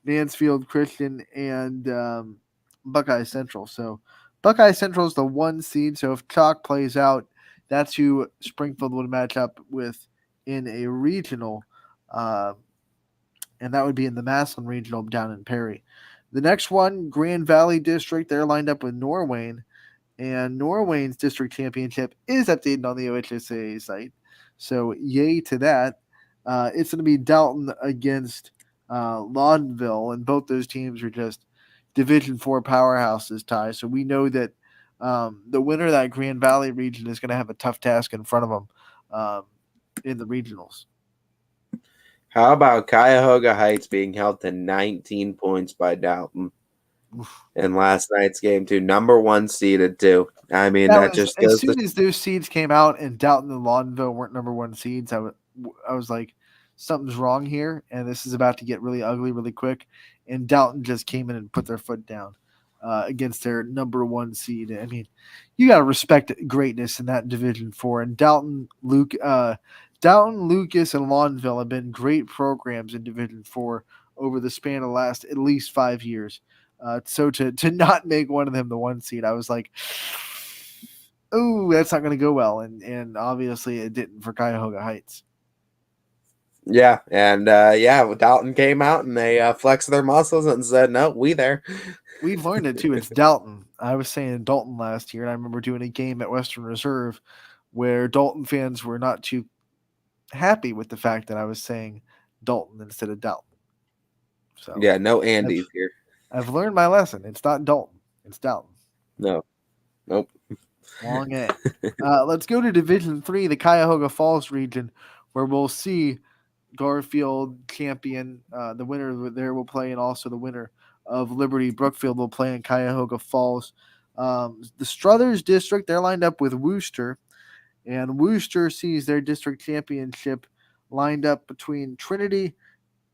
Mansfield Christian, and Buckeye Central. So Buckeye Central is the 1 seed. So if chalk plays out, that's who Springfield would match up with in a regional, and that would be in the Massillon Regional down in Perry. The next one, Grand Valley District, they're lined up with Norwayne, and Norwayne's district championship is updated on the OHSAA site. So yay to that. It's going to be Dalton against Laudonville, and both those teams are just Division IV powerhouses, Ty. So we know that the winner of that Grand Valley region is going to have a tough task in front of them in the regionals. How about Cuyahoga Heights being held to 19 points by Dalton in last night's game, too? Number 1 seeded, too. I mean, that just goes as soon as those seeds came out and Dalton and Laudonville weren't number 1 seeds, I was like, something's wrong here, and this is about to get really ugly really quick. And Dalton just came in and put their foot down against their number 1 seed. I mean, you got to respect greatness in that Division IV. And Dalton, Lucas, and Laudonville have been great programs in Division IV over the span of the last at least 5 years. So to not make one of them the 1 seed, I was like, oh, that's not going to go well. And obviously it didn't for Cuyahoga Heights. Yeah, and Dalton came out and they flexed their muscles and said, no, we there. We've learned it too. It's Dalton. I was saying Dalton last year, and I remember doing a game at Western Reserve where Dalton fans were not too happy with the fact that I was saying Dalton instead of Dalton. So yeah, no Andes here. I've learned my lesson. It's not Dalton. It's Dalton. No. Nope. Long A. Let's go to Division III, the Cuyahoga Falls region, where we'll see Garfield champion. The winner there will play, and also the winner of Liberty Brookfield will play in Cuyahoga Falls. The Struthers district, they're lined up with Wooster, and Wooster sees their district championship lined up between Trinity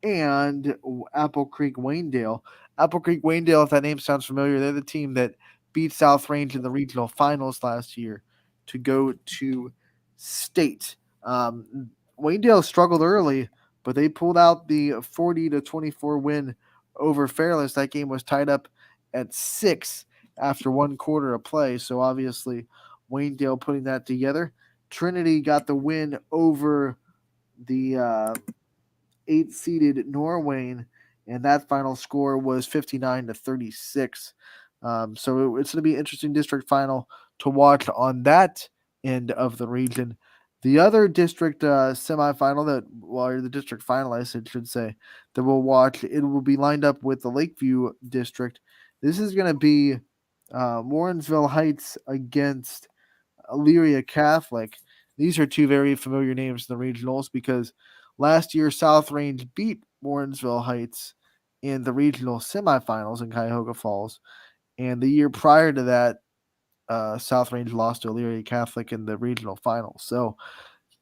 and Apple Creek Waynedale. Apple Creek Waynedale, if that name sounds familiar, they're the team that beat South Range in the regional finals last year to go to state. Waynedale struggled early, but they pulled out the 40-24 win over Fairless. That game was tied up at 6 after 1 quarter of play. So obviously Waynedale putting that together. Trinity got the win over the 8-seeded Norwayne, and that final score was 59-36. So it's going to be an interesting district final to watch on that end of the region. The other district semifinal the district final, I should say, that we'll watch, it will be lined up with the Lakeview district. This is going to be Warrensville Heights against Illyria Catholic. These are 2 very familiar names in the regionals because last year South Range beat Warrensville Heights in the regional semifinals in Cuyahoga Falls. And the year prior to that, South Range lost to Illyria Catholic in the regional finals. So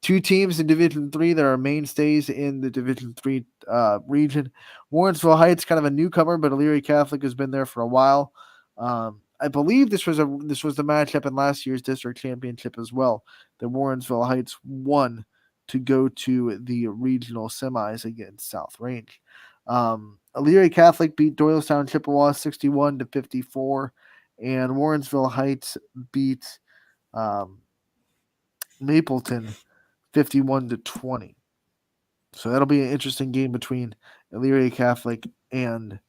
2 teams in Division III that are mainstays in the Division III region. Warrensville Heights, kind of a newcomer, but Illyria Catholic has been there for a while. I believe this was the matchup in last year's district championship as well, that Warrensville Heights won to go to the regional semis against South Range. Illyria Catholic beat Doylestown Chippewa 61-54, and Warrensville Heights beat Mapleton 51-20. So that'll be an interesting game between Illyria Catholic and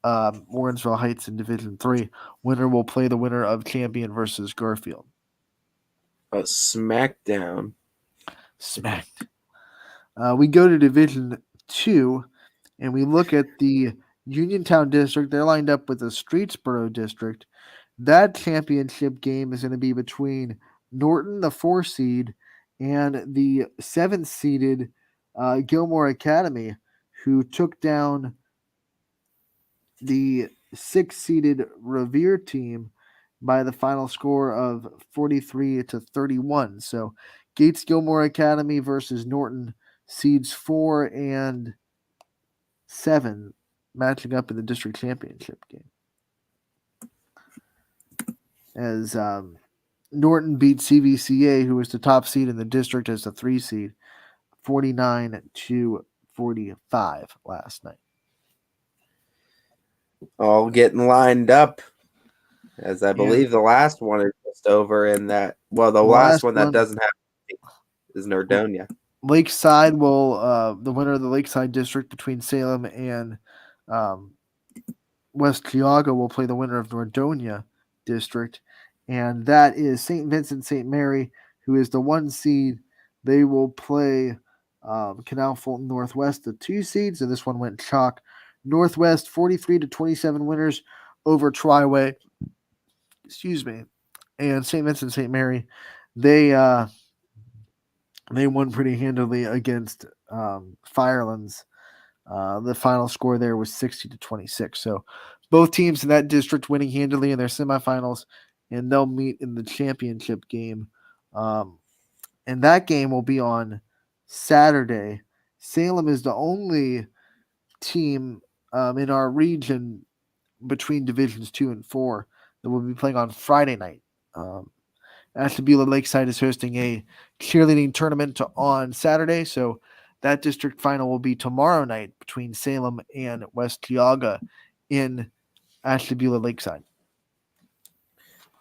Warrensville Heights in Division III. Winner will play the winner of Champion versus Garfield. A smackdown. Smacked. We go to Division II, and we look at the Uniontown district. They're lined up with the Streetsboro district. That championship game is going to be between Norton, the 4 seed, and the 7th seeded Gilmore Academy, who took down the 6 seeded Revere team by the final score of 43-31. So Gates Gilmore Academy versus Norton, seeds 4 and 7, matching up in the district championship game. As Norton beat CVCA, who was the top seed in the district as the 3 seed, 49-45 last night. all getting lined up, as I believe the last one is just over in that. Well, the last one that doesn't have is Nordonia. Lakeside will the winner of the Lakeside district between Salem and West Cuyahoga will play the winner of Nordonia district, and that is St. Vincent St. Mary, who is the 1 seed. They will play Canal Fulton Northwest, the 2 seeds, and this one went chalk. Northwest 43-27 winners over Triway. Excuse me, and St. Vincent St. Mary, they won pretty handily against Firelands. The final score there was 60-26. So both teams in that district winning handily in their semifinals, and they'll meet in the championship game. And that game will be on Saturday. Salem is the only team in our region between divisions 2 and 4 that will be playing on Friday night. Ashtabula Lakeside is hosting a cheerleading tournament on Saturday, so that district final will be tomorrow night between Salem and West Cuyahoga in Ashtabula Lakeside.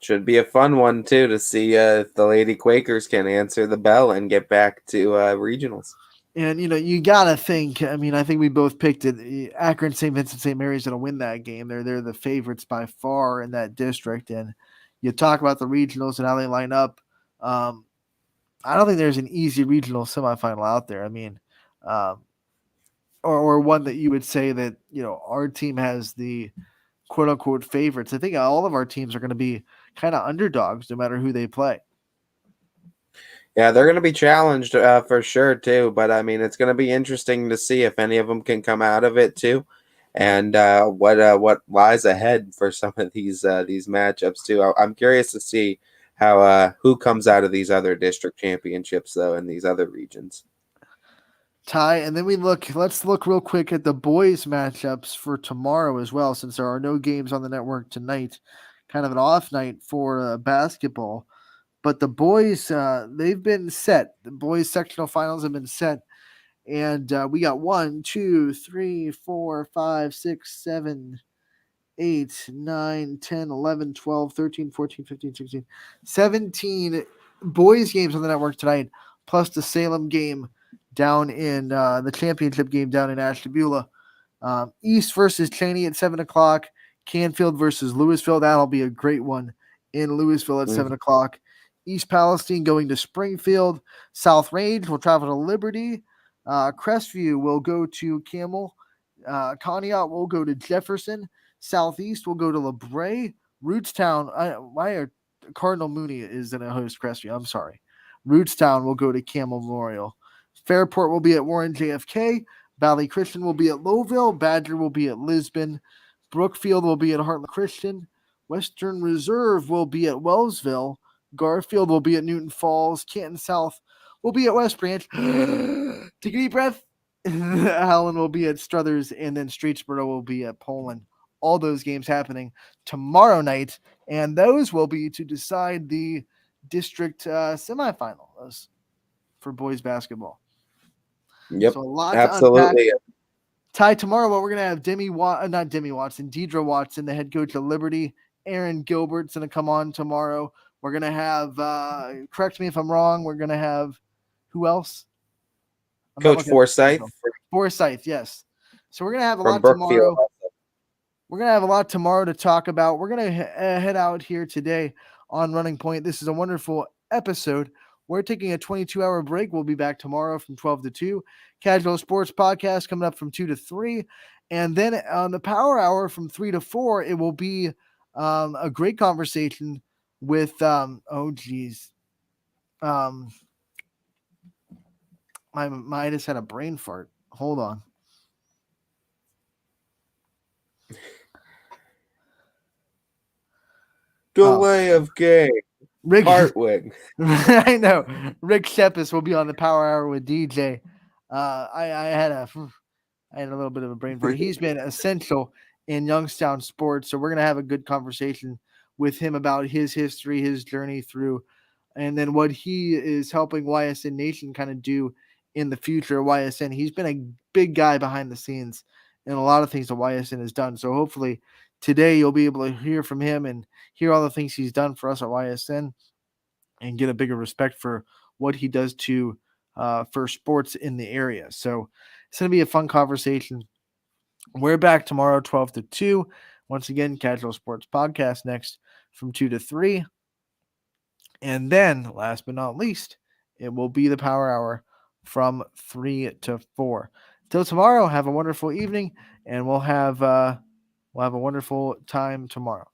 Should be a fun one, too, to see if the Lady Quakers can answer the bell and get back to regionals. And, you got to think, I think we both picked it. Akron St. Vincent St. Mary's going to win that game. They're the favorites by far in that district. And you talk about the regionals and how they line up. I don't think there's an easy regional semifinal out there. Or one that you would say that, our team has the quote unquote favorites. I think all of our teams are going to be kind of underdogs no matter who they play. Yeah, they're going to be challenged for sure too. But it's going to be interesting to see if any of them can come out of it too, and what lies ahead for some of these matchups too. I'm curious to see how who comes out of these other district championships though in these other regions. Ty, and then let's look real quick at the boys matchups for tomorrow as well, since there are no games on the network tonight. Kind of an off night for basketball. But the boys, they've been set. The boys sectional finals have been set. And we got 1, 2, 3, 4, 5, 6, 7, 8, 9, 10, 11, 12, 13, 14, 15, 16, 17 boys games on the network tonight, plus the Salem game down in the championship game down in Ashtabula. East versus Cheney at 7 o'clock. Canfield versus Louisville. That'll be a great one in Louisville at 7 o'clock. East Palestine going to Springfield. South Range will travel to Liberty. Crestview will go to Camel. Conneaut will go to Jefferson. Southeast will go to LeBray. Rootstown, Cardinal Mooney is going to host Crestview. I'm sorry. Rootstown will go to Camel Memorial. Fairport will be at Warren JFK. Valley Christian will be at Lowville. Badger will be at Lisbon. Brookfield will be at Heartland Christian. Western Reserve will be at Wellsville. Garfield will be at Newton Falls. Canton South will be at West Branch. Take a deep breath. Allen will be at Struthers, and then Streetsboro will be at Poland. All those games happening tomorrow night, and those will be to decide the district semifinals for boys basketball. Yep, so a lot absolutely. Ty, tomorrow, what we're going to have Deidre Watson, the head coach of Liberty. Aaron Gilbert's going to come on tomorrow. We're going to have, correct me if I'm wrong, we're going to have, who else? Coach Forsyth. Forsyth, yes. So we're going to have a From lot Brookfield. tomorrow. We're going to have a lot tomorrow to talk about. We're going to head out here today on Running Point. This is a wonderful episode. We're taking a 22-hour break. We'll be back tomorrow from 12 to 2. Casual Sports Podcast coming up from 2 to 3. And then on the Power Hour from 3 to 4, it will be a great conversation with, I just had a brain fart. Hold on. Delay of game. Rick Hartwig. I know. Rick Shepis will be on the Power Hour with DJ. I had a little bit of a brain fart. He's been essential in Youngstown sports, so we're gonna have a good conversation with him about his history, his journey through, and then what he is helping YSN Nation kind of do in the future. YSN, he's been a big guy behind the scenes in a lot of things that YSN has done. So hopefully today you'll be able to hear from him and hear all the things he's done for us at YSN and get a bigger respect for what he does to for sports in the area. So it's going to be a fun conversation. We're back tomorrow, 12 to 2. Once again, Casual Sports Podcast next from 2 to 3. And then, last but not least, it will be the Power Hour from 3 to 4. Till tomorrow, have a wonderful evening, and we'll have a wonderful time tomorrow.